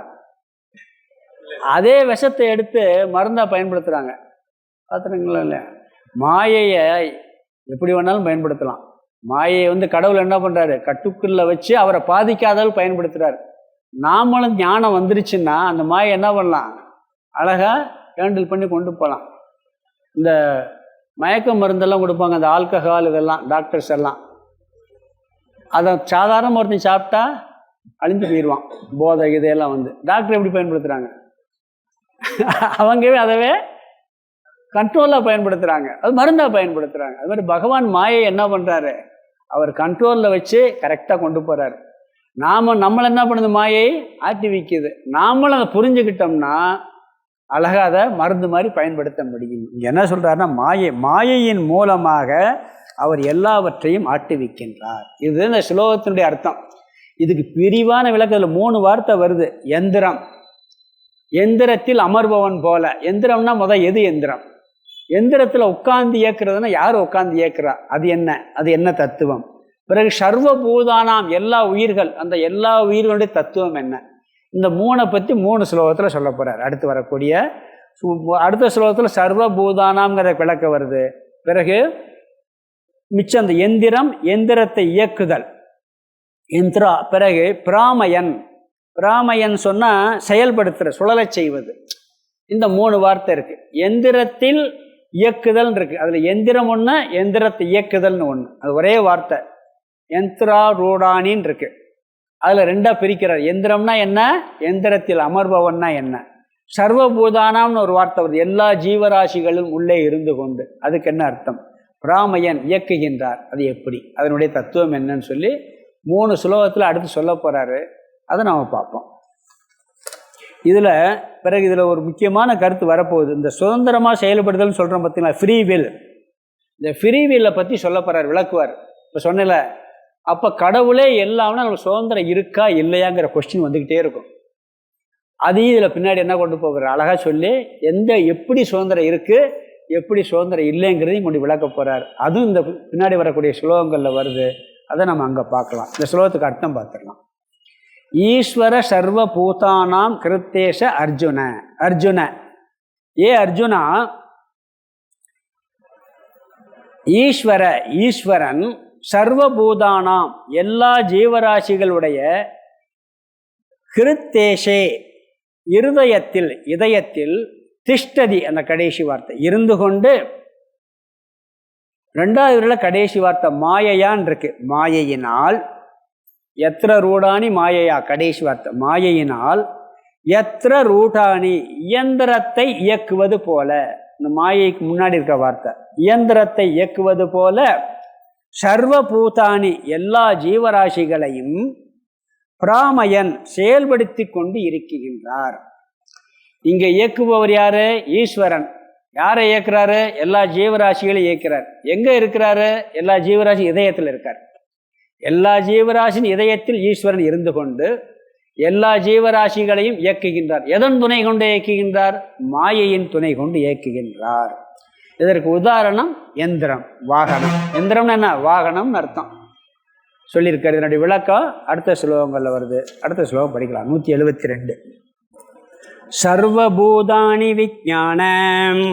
அதே விஷத்தை எடுத்து மருந்தாக பயன்படுத்துகிறாங்க, பார்த்துருங்களா இல்லையா? மாயையை எப்படி வேணாலும் பயன்படுத்தலாம். மாயையை கடவுள் என்ன பண்ணுறாரு? கட்டுக்குள்ளே வச்சு அவரை பாதிக்காதவள் பயன்படுத்துகிறார். நாமளும் ஞானம் வந்துருச்சுன்னா அந்த மாயை என்ன பண்ணலாம்? அழகாக ஹேண்டில் பண்ணி கொண்டு போகலாம். இந்த மயக்க மருந்தெல்லாம் கொடுப்பாங்க, அந்த ஆல்கஹால் இதெல்லாம், டாக்டர்ஸ் எல்லாம். அதை சாதாரண ஒருத்தன் சாப்பிட்டா அழிஞ்சு போயிடுவான். போதை இதையெல்லாம் டாக்டர் எப்படி பயன்படுத்துகிறாங்க? அவங்கவே அதவே கண்ட்ரோலாக பயன்படுத்துகிறாங்க, அது மருந்தாக பயன்படுத்துகிறாங்க. அது மாதிரி பகவான் மாயை என்ன பண்ணுறாரு? அவர் கண்ட்ரோலில் வச்சு கரெக்டாக கொண்டு போகிறாரு. நம்மளை என்ன பண்ணுது? மாயை ஆட்டி வைக்குது. நாமளும் அதை புரிஞ்சுக்கிட்டோம்னா அழகாக அதை மருந்து மாதிரி பயன்படுத்த முடியும். இங்கே என்ன சொல்கிறாருன்னா, மாயையின் மூலமாக அவர் எல்லாவற்றையும் ஆட்டி வைக்கின்றார். இது இந்த ஸ்லோகத்தினுடைய அர்த்தம். இதுக்கு விரிவான விளக்கத்தில் 3 வார்த்தை வருது. எந்திரம், எந்திரத்தில் அமர்பவன் போல. எந்திரம்னா எது எந்திரம்? எந்திரத்தில் உட்கார்ந்து இயக்குறதுன்னா யார் உட்கார்ந்து இயக்குறா? அது என்ன? அது என்ன தத்துவம்? பிறகு சர்வபூதானாம், எல்லா உயிர்கள், அந்த எல்லா உயிர்களுடைய தத்துவம் என்ன? இந்த 3 பற்றி 3 ஸ்லோகத்தில் சொல்ல போகிறார். அடுத்த ஸ்லோகத்தில் சர்வபூதானாம்ங்கிற விளக்க வருது. பிறகு மிச்சம் அந்த எந்திரம், எந்திரத்தை இயக்குதல், எந்திரா. பிறகு பிராமயன் சொன்னால் செயல்படுத்துகிற, சுழலச் செய்வது. இந்த 3 வார்த்தை இருக்குது. எந்திரத்தில் இயக்குதல் இருக்குது. அதில் எந்திரம் ஒன்று, எந்திரத்தை இயக்குதல்னு ஒன்று. அது ஒரே வார்த்தை, யந்திரா ரூடானின்னு இருக்குது. அதில் 2ஆக பிரிக்கிறார். எந்திரம்னா என்ன, எந்திரத்தில் அமர்பவன்னா என்ன. சர்வபூதானாம்னு ஒரு வார்த்தை வருது, எல்லா ஜீவராசிகளும் உள்ளே இருந்து கொண்டு. அதுக்கு என்ன அர்த்தம்? பிராமயன் இயக்குகின்றார், அது எப்படி, அதனுடைய தத்துவம் என்னன்னு சொல்லி 3 ஸ்லோகத்தில் அடுத்து சொல்ல போகிறாரு. அதை நாம் பார்ப்போம். பிறகு இதில் ஒரு முக்கியமான கருத்து வரப்போகுது. இந்த சுதந்திரமாக செயல்படுதல்னு சொல்கிறோம் பார்த்தீங்களா, ஃப்ரீ வில். இந்த ஃப்ரீ வில்லை பற்றி சொல்ல போகிறார், விளக்குவார். இப்போ சொன்னல, அப்போ கடவுளே எல்லாம்னா நம்ம சுதந்திரம் இருக்கா இல்லையாங்கிற கொஸ்டின் வந்துக்கிட்டே இருக்கும். அதையும் இதில் பின்னாடி என்ன கொண்டு போகிற அழகாக சொல்லி எப்படி சுதந்திரம் இருக்குது, எப்படி சுதந்திரம் இல்லைங்கிறதையும் கொண்டு விளக்க போகிறார். அதுவும் இந்த பின்னாடி வரக்கூடிய ஸ்லோகங்களில் வருது. அதை நம்ம அங்கே பார்க்கலாம். இந்த ஸ்லோகத்துக்கு அர்த்தம் பார்த்துடலாம். ஈஸ்வர சர்வ பூதானாம் கிருத்தேஷ அர்ஜுன. அர்ஜுனா, ஈஸ்வரன் சர்வபூதானாம், எல்லா ஜீவராசிகளுடைய கிருத்தேஷே, இருதயத்தில், இதயத்தில் திஷ்டதி அந்த கடைசி வார்த்தை இருந்து கொண்டு, ரெண்டாவது கடைசி வார்த்தை மாயையான் இருக்கு. மாயையினால், எத்திர ரூடானி மாயையா கடைசி வார்த்தை, மாயையினால் எத்திர ரூடானி இயந்திரத்தை இயக்குவது போல, இந்த மாயைக்கு முன்னாடி இருக்க வார்த்தை இயந்திரத்தை இயக்குவது போல, சர்வபூதானி எல்லா ஜீவராசிகளையும் பிராமயன் செயல்படுத்தி கொண்டு இருக்கின்றார். இங்க இயக்குபவர் யாரு? ஈஸ்வரன். யாரை இயக்குறாரு? எல்லா ஜீவராசிகளையும் இயக்கிறார். எங்க இருக்கிறாரு? எல்லா ஜீவராசி இதயத்தில் இருக்கார். எல்லா ஜீவராசின் இதயத்தில் ஈஸ்வரன் இருந்து கொண்டு எல்லா ஜீவராசிகளையும் இயக்குகின்றார். எதன் துணை கொண்டு இயக்குகின்றார்? மாயையின் துணை கொண்டு இயக்குகின்றார். இதற்கு உதாரணம் எந்திரம், வாகனம். எந்திரம்னு என்ன? வாகனம்னு அர்த்தம் சொல்லியிருக்காரு. இதனுடைய விளக்கம் அடுத்த ஸ்லோகங்களில் வருது. அடுத்த ஸ்லோகம் படிக்கலாம். 172. சர்வபூதானி விஜ்ஞானம்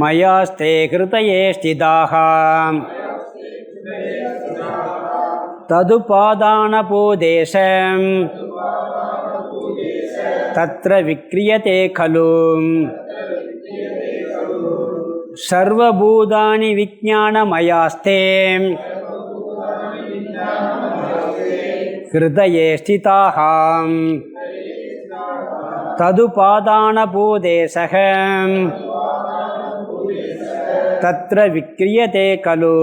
மயாஸ்தே கிருதயே ஸ்திதாஹாம் ததுபாதானபூதேசம் தத்ர விக்ரியதே கலு. சர்வபூதானி விஜ்ஞானமயாஸ்தே கிருதயே ஸ்திதாஹாம் ததுபாதானபூதேசகம் தத்ர விக்ரியதே கலு.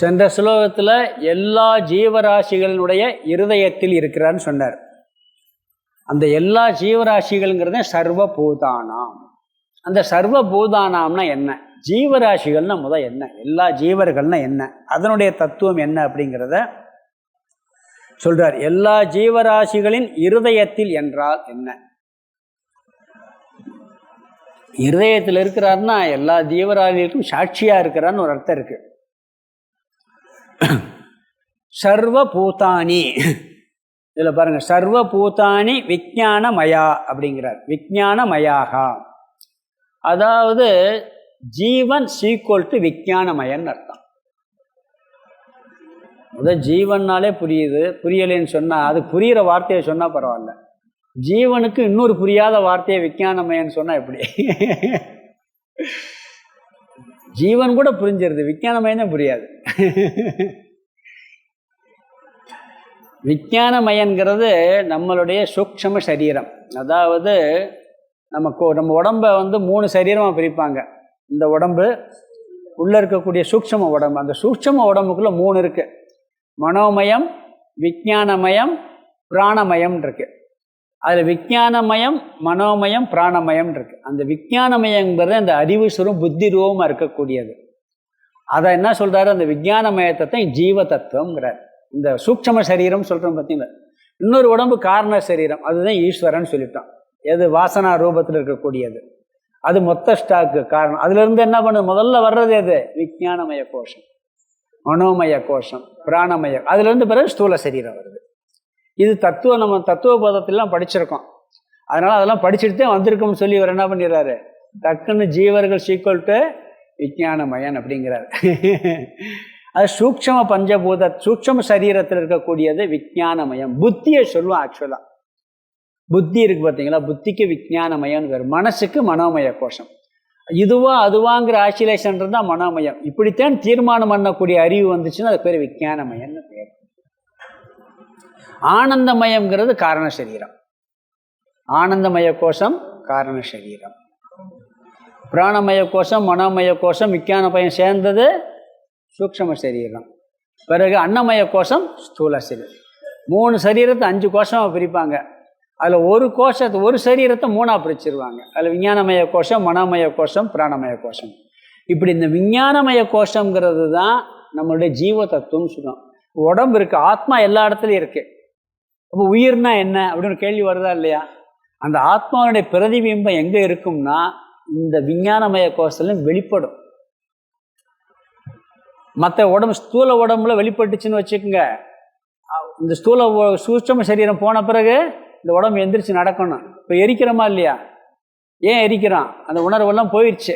சென்ற ஸ்லோகத்தில் எல்லா ஜீவராசிகளினுடைய இருதயத்தில் இருக்கிறான்னு சொன்னார். அந்த எல்லா ஜீவராசிகள்ங்கிறத சர்வபூதானாம். அந்த சர்வபூதானாம்னா என்ன? ஜீவராசிகள்னா என்ன? எல்லா ஜீவர்கள்னா என்ன? அதனுடைய தத்துவம் என்ன அப்படிங்கிறத சொல்றார். எல்லா ஜீவராசிகளின் இருதயத்தில் என்றால் என்ன? இருதயத்தில் இருக்கிறார்னா எல்லா ஜீவராசிகளுக்கும் சாட்சியா இருக்கிறான்னு ஒரு அர்த்தம் இருக்கு. சர்வபூதானி, இதுல பாருங்க, சர்வபூதானி விஞ்ஞானமயா அப்படிங்கிறார். விஞ்ஞானமயாகா, அதாவது ஜீவன் சீக்குவல் டு விஞ்ஞானமயன்னு அர்த்தம். அதாவது ஜீவன்னாலே புரியுது, புரியலைன்னு சொன்னா அது புரிகிற வார்த்தையை சொன்னா பரவாயில்ல. ஜீவனுக்கு இன்னொரு புரியாத வார்த்தையை விஞ்ஞானமயன்னு சொன்னா எப்படி? ஜீவன் கூட புரிஞ்சிருது, விஞ்ஞானமயம் தான் புரியாது. விஞ்ஞானமயங்கிறது நம்மளுடைய சூக்ஷ்ம சரீரம். அதாவது நம்ம உடம்பை 3 சரீரமாக பிரிப்பாங்க. இந்த உடம்பு உள்ளே இருக்கக்கூடிய சூக்ஷ்ம உடம்பு, அந்த சூக்ஷ்ம உடம்புக்குள்ளே 3 இருக்குது. மனோமயம், விஞ்ஞானமயம், பிராணமயம் இருக்குது. அதில் விஞ்ஞானமயம், மனோமயம், பிராணமயம் இருக்குது. அந்த விஞ்ஞானமயங்கிறது அந்த அறிவு சுரம் புத்தி ரூபமாக இருக்கக்கூடியது. அதை என்ன சொல்கிறாரு? அந்த விஞ்ஞானமயத்தை ஜீவ தத்துவங்கிறார். இந்த சூக்ஷ்ம சரீரம் சொல்கிறோம் பார்த்தீங்களா. இன்னொரு உடம்பு காரண சரீரம், அதுதான் ஈஸ்வரன் சொல்லிட்டோம். எது? வாசனா ரூபத்தில் இருக்கக்கூடியது. அது மொத்த ஸ்டாக்கு காரணம். அதுலேருந்து என்ன பண்ணுது? முதல்ல வர்றது எது? விஞ்ஞானமய கோஷம், மனோமய கோஷம், பிராணமய. அதுலேருந்து பிறகு ஸ்தூல சரீரம் வருது. இது தத்துவம், நம்ம தத்துவ போதத்திலாம் படிச்சிருக்கோம். அதனால் அதெல்லாம் படிச்சுட்டு தான் வந்திருக்கோம்னு சொல்லி இவர் என்ன பண்ணிடுறாரு? டக்குன்னு ஜீவர்கள் சீக்குவல் டு விஞ்ஞானமயன் அப்படிங்கிறார். அது சூக்ஷ்ம பஞ்சபூத சூக்ஷ்ம சரீரத்தில் இருக்கக்கூடியது விஞ்ஞானமயம். புத்தியை சொல்லுவோம். ஆக்சுவலாக புத்தி இருக்கு பார்த்தீங்களா, புத்திக்கு விஞ்ஞானமயம்னு பேர். மனசுக்கு மனோமய கோஷம். இதுவா அதுவாங்கிற ஆசிலேஷன் தான் மனோமயம். இப்படித்தான் தீர்மானம் பண்ணக்கூடிய அறிவு வந்துச்சுன்னா அது பேர் விஞ்ஞானமயம்னு பேர். ஆனந்தமயம்ங்கிறது காரண சரீரம். ஆனந்தமய கோஷம் காரண சரீரம். பிராணமய கோஷம், மனோமய கோஷம், விஞ்ஞானமயம் சேர்ந்தது சூக்ஷ்ம சரீரம். பிறகு அன்னமய கோஷம், ஸ்தூல சரீரம். 3 சரீரத்தை 5 கோஷமாக பிரிப்பாங்க. அதில் ஒரு சரீரத்தை 3ஆக பிரிச்சிருவாங்க. அதில் விஞ்ஞானமய கோஷம், மனோமய கோஷம், பிராணமய கோஷம். இப்படி இந்த விஞ்ஞானமய கோஷங்கிறது தான் நம்மளுடைய ஜீவ தத்துவம்னு சொல்லுவோம். உடம்பு இருக்குது, ஆத்மா எல்லா இடத்துலையும் இருக்குது. அப்போ உயிர்னா என்ன அப்படின்னு கேள்வி வருதா இல்லையா? அந்த ஆத்மாவுடைய பிரதிபிம்பம் எங்கே இருக்கும்னா இந்த விஞ்ஞானமய கோஷத்துல வெளிப்படும். மற்ற உடம்பு ஸ்தூல உடம்புல வெளிப்பட்டுச்சுன்னு வச்சுக்கோங்க. இந்த சூட்சும சரீரம் போன பிறகு இந்த உடம்பு எந்திரிச்சு நடக்கணும். இப்போ எரிக்கிறோமா இல்லையா? ஏன் எரிக்கிறோம்? அந்த உணர்வெல்லாம் போயிடுச்சு.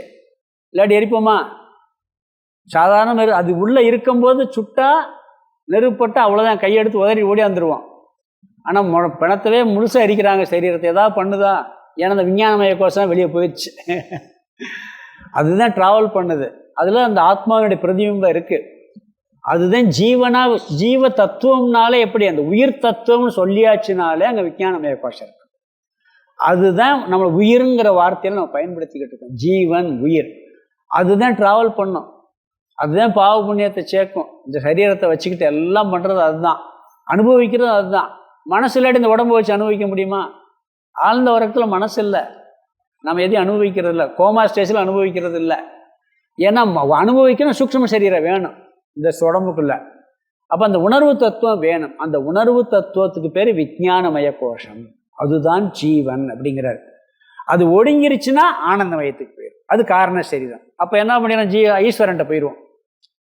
இல்லாட்டி எரிப்போமா? சாதாரண அது உள்ளே இருக்கும்போது சுட்டா நெருப்பட்டால் அவ்வளோதான், கையெடுத்து உதறி ஓடியாந்துருவோம். ஆனால் பிணத்தவே முழுசாக எரிக்கிறாங்க, சரீரத்தை ஏதாவது பண்ணுதா? ஏன்னா அந்த விஞ்ஞானமய கோஷம் வெளியே போயிடுச்சு. அதுதான் ட்ராவல் பண்ணுது. அதில் அந்த ஆத்மாவுடைய பிரதிபிம்பம் இருக்குது. அதுதான் ஜீவ தத்துவம்னாலே எப்படி அந்த உயிர் தத்துவம்னு சொல்லியாச்சுனாலே அங்கே விஞ்ஞானமய கோஷம் இருக்கு. அதுதான் நம்ம உயிருங்கிற வார்த்தையில் நம்ம பயன்படுத்திக்கிட்டு இருக்கோம். ஜீவன், உயிர், அதுதான் ட்ராவல் பண்ணும். அதுதான் பாவ புண்ணியத்தை சேர்க்கும். இந்த சரீரத்தை வச்சுக்கிட்டு எல்லாம் பண்ணுறது அதுதான், அனுபவிக்கிறது அதுதான். மனசு இல்லாட்டி இந்த உடம்பு வச்சு அனுபவிக்க முடியுமா? ஆழ்ந்த உறக்கத்தில் மனசு இல்லை, நம்ம எதையும் அனுபவிக்கிறது இல்லை, கோமா ஸ்டேஜில் அனுபவிக்கிறது இல்லை. ஏன்னா அனுபவிக்கணும் சூக்ஷ்ம சரீரம் வேணும் இந்த உடம்புக்குள்ள. அப்போ அந்த உணர்வு தத்துவம் வேணும். அந்த உணர்வு தத்துவத்துக்கு பேர் விஞ்ஞானமய கோஷம், அதுதான் ஜீவன் அப்படிங்கிறார். அது ஒடுங்கிருச்சுன்னா ஆனந்தமயத்துக்கு போயிடும், அது காரண சரீரம். அப்போ என்ன பண்ணிடணும்? ஈஸ்வரன்ட்ட போயிடுவோம்.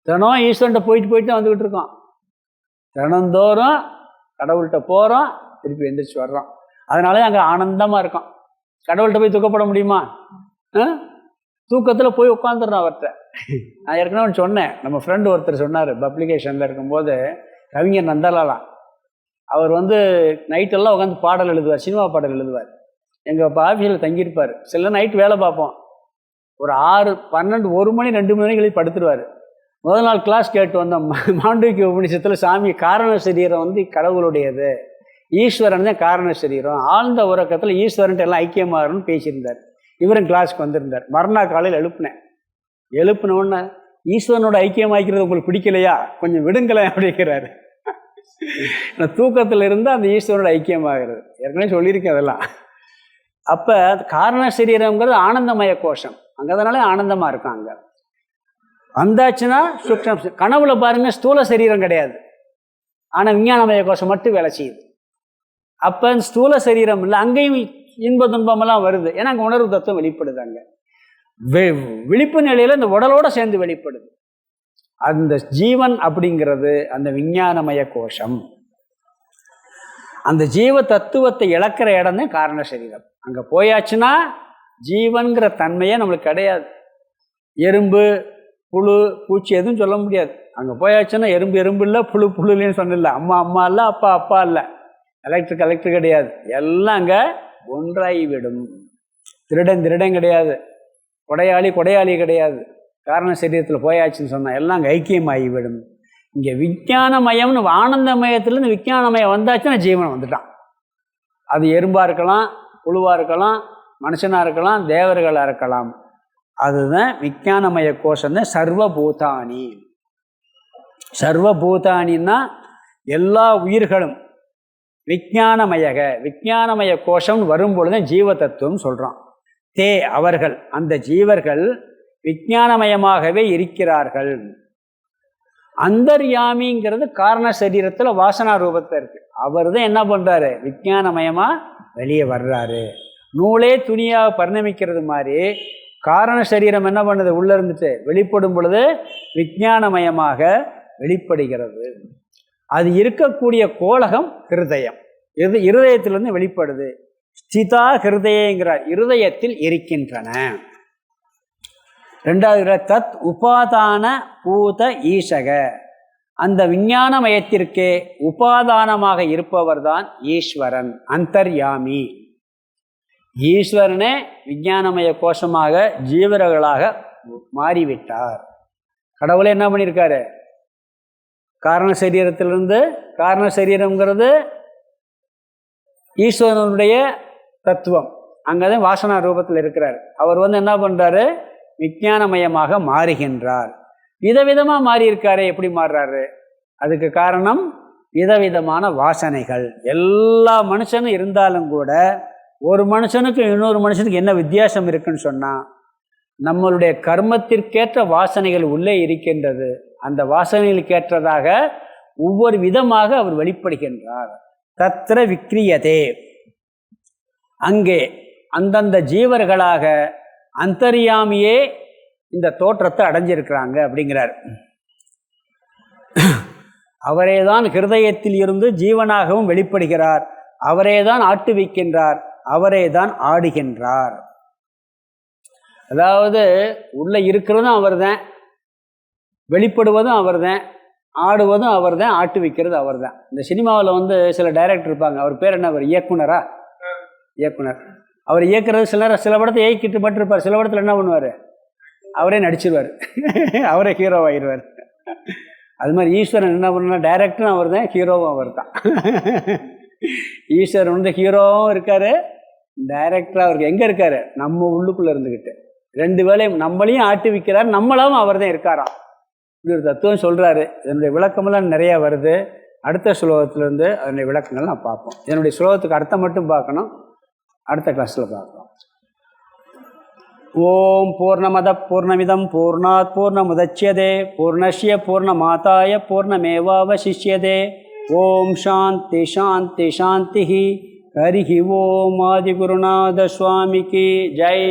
தினம் ஈஸ்வரன்ட்ட போயிட்டு தான் வந்துக்கிட்டு இருக்கோம். தினந்தோறும் கடவுள்கிட்ட போகிறோம், திருப்பி எந்திரிச்சு வர்றோம். அதனால அங்கே ஆனந்தமாக இருக்கும். கடவுள்கிட்ட போய் துக்கப்பட முடியுமா? தூக்கத்தில் போய் உட்காந்துடுறோம் அவர்கிட்ட. நான் ஏற்கனவே சொன்னேன், நம்ம ஃப்ரெண்டு ஒருத்தர் சொன்னார், பப்ளிகேஷனில் இருக்கும்போது, கவிஞர் நந்தலாலா. அவர் நைட்டெல்லாம் உட்காந்து பாடல் எழுதுவார், சினிமா பாடல் எழுதுவார். எங்கள் ஆஃபீஸில் தங்கியிருப்பார். சில நைட் வேலை பார்ப்போம், ஒரு 6, 12, 1 மணி 2 மணி கழித்து படுத்துருவார். முதல் நாள் கிளாஸ் கேட்டு வந்தோம், மாண்டூக்கிய உபநிஷத்தில் சாமி காரண சரீரம் கடவுளுடையது, ஈஸ்வரன் தான் காரண சரீரம், ஆழ்ந்த உறக்கத்தில் ஈஸ்வரன்ட்டு எல்லாம் ஐக்கியமாகணும்னு பேசியிருந்தார். இவரும் கிளாஸுக்கு வந்திருந்தார். மறுநாள் காலையில் எழுப்பினோடனே, ஈஸ்வரனோட ஐக்கியமாக்கிறது உங்களுக்கு பிடிக்கலையா, கொஞ்சம் விடுங்களேன் அப்படிங்கிறாரு. தூக்கத்தில் இருந்தால் அந்த ஈஸ்வரனோட ஐக்கியமாகிறது. ஏற்கனவே சொல்லியிருக்கேன் அதெல்லாம். அப்போ காரண சரீரங்கிறது ஆனந்தமய கோஷம், அங்கே அதனாலே ஆனந்தமாக இருக்கும். அங்கே வந்தாச்சுன்னா சூக்ஷ்ம, கனவுல பாருங்க ஸ்தூல சரீரம் கிடையாது, ஆனால் விஞ்ஞானமய கோஷம் மட்டும் வேலை செய்யுது. அப்போ ஸ்தூல சரீரம் இல்லை, அங்கேயும் இன்ப துன்பமெல்லாம் வருது. ஏன்னா அங்கே உணர்வு தத்துவம் வெளிப்படுது. அங்கே விழிப்பு நிலையில் இந்த உடலோடு சேர்ந்து வெளிப்படுது. அந்த ஜீவன் அப்படிங்கிறது அந்த விஞ்ஞானமய கோஷம். அந்த ஜீவ தத்துவத்தை இழக்கிற இடம் தான் காரண சரீரம். அங்கே போயாச்சுன்னா ஜீவன்கிற தன்மையே நம்மளுக்கு கிடையாது. எறும்பு, புழு, பூச்சி எதுவும் சொல்ல முடியாது. அங்கே போயாச்சுன்னா எறும்பு இல்லை, புழு இல்லைன்னு சொன்னில்ல, அம்மா இல்லை, அப்பா இல்லை, எலக்ட்ரிக் கிடையாது, எல்லாம் அங்கே ஒன்றாகிவிடும். திருடன் கிடையாது, கொடையாளி கிடையாது. காரண சரீரத்தில் போயாச்சுன்னு சொன்னால் எல்லாம் அங்கே ஐக்கியமாகிவிடும். இங்கே விஞ்ஞானமயம்னு ஆனந்தமயத்துலேருந்து விஞ்ஞானமயம் வந்தாச்சுன்னா ஜீவன் வந்துட்டான். அது எறும்பாக இருக்கலாம், புழுவாக இருக்கலாம், மனுஷனாக இருக்கலாம், தேவர்களாக இருக்கலாம். அதுதான் விஞ்ஞானமய கோஷம்தான் சர்வபூதானி. சர்வபூதானின்னா எல்லா உயிர்களும் விஞ்ஞானமய கோஷம்னு வரும்பொழுது ஜீவ தத்துவம் சொல்கிறான். அவர்கள், அந்த ஜீவர்கள் விஞ்ஞானமயமாகவே இருக்கிறார்கள். அந்தர்யாமிங்கிறது காரண சரீரத்தில் வாசனா ரூபத்தில் இருக்கு. அவர் தான் என்ன பண்ணுறாரு? விஞ்ஞானமயமாக வெளியே வர்றாரு. நூலே துணியாக பரிணமிக்கிறது மாதிரி காரண சரீரம் என்ன பண்ணுது? உள்ளே இருந்துட்டு வெளிப்படும் பொழுது விஞ்ஞானமயமாக வெளிப்படுகிறது. அது இருக்கக்கூடிய கோலகம் ஹிருதயம். இருதயத்திலிருந்து வெளிப்படுது. ஸ்திதா ஹிருதயங்கிறார், இருதயத்தில் இருக்கின்றன. 2வது தத் உபாதான பூத ஈசக, அந்த விஞ்ஞானமயத்திற்கே உபாதானமாக இருப்பவர் தான் ஈஸ்வரன், அந்தர்யாமி. ஈஸ்வரனே விஞ்ஞானமய கோஷமாக ஜீவர்களாக மாறிவிட்டார். கடவுளை என்ன பண்ணியிருக்காரு? காரண சரீரத்திலிருந்து, காரண சரீரங்கிறது ஈஸ்வரனுடைய தத்துவம், அங்கே தான் வாசனா ரூபத்தில் இருக்கிறார். அவர் என்ன பண்ணுறாரு? விஞ்ஞானமயமாக மாறுகின்றார். விதவிதமாக மாறி இருக்காரு. எப்படி மாறுறாரு? அதுக்கு காரணம் விதவிதமான வாசனைகள். எல்லா மனுஷனும் இருந்தாலும் கூட ஒரு மனுஷனுக்கு இன்னொரு மனுஷனுக்கு என்ன வித்தியாசம் இருக்குன்னு சொன்னால், நம்மளுடைய கர்மத்திற்கேற்ற வாசனைகள் உள்ளே இருக்கின்றது. அந்த வாசனைகளுக்கேற்றதாக ஒவ்வொரு விதமாக அவர் வெளிப்படுகின்றார். தத்ர விக்ரியதே, அங்கே அந்தந்த ஜீவர்களாக அந்தர்யாமியே இந்த தோற்றத்தை அடைஞ்சிருக்கிறாங்க அப்படிங்கிறார். அவரே தான் ஹிருதயத்தில் இருந்து ஜீவனாகவும் வெளிப்படுகிறார். அவரே தான் ஆட்டுவிக்கின்றார். அவரே தான் ஆடுகின்றார். அதாவது உள்ளே இருக்கிறதும் அவர் தான், வெளிப்படுவதும் அவர் தான், ஆடுவதும் அவர் தான், ஆட்டு வைக்கிறது அவர் தான். இந்த சினிமாவில் வந்து சில டைரக்டர் இருப்பாங்க, அவர் பேர் என்ன, அவர் இயக்குனரா, இயக்குனர். அவர் இயக்குறது சில படத்தை இயக்கிட்டு மட்டும் இருப்பார், சில படத்தில் என்ன பண்ணுவார், அவரே நடிச்சிருவார், அவரே ஹீரோவாகிடுவார். அது மாதிரி ஈஸ்வரன் என்ன பண்ணா, டைரக்டரும் அவர் தான், ஹீரோவும் அவர் தான். ஈஸ்வரன் வந்து ஹீரோவும் இருக்கார், டைரக்டராக அவருக்கு எங்கே இருக்கார், நம்ம உள்ளுக்குள்ளே இருந்துக்கிட்டு ரெண்டு வேலையும் நம்மளையும் ஆட்டி வைக்கிறார், நம்மளாவும் அவர் தான் இருக்காராம். இப்படி ஒரு தத்துவம் சொல்கிறாரு. இதனுடைய விளக்கமெல்லாம் நிறையா வருது. அடுத்த ஸ்லோகத்திலேருந்து அதனுடைய விளக்கங்கள் நான் பார்ப்போம். இதனுடைய ஸ்லோகத்துக்கு அர்த்தம் மட்டும் பார்க்கணும், அடுத்த கிளாஸில் பார்க்கலாம். ஓம் பூர்ணமத பூர்ணமிதம் பூர்ணாத் பூர்ணமுதச்யதே பூர்ணஸ்ய பூர்ணமாதாய பூர்ணமேவாவசிஷ்யதே. ஓம் சாந்தி சாந்தி சாந்தி. ஹரி ஓம். ஆதிகுருநாத சுவாமிக்கு ஜெய்.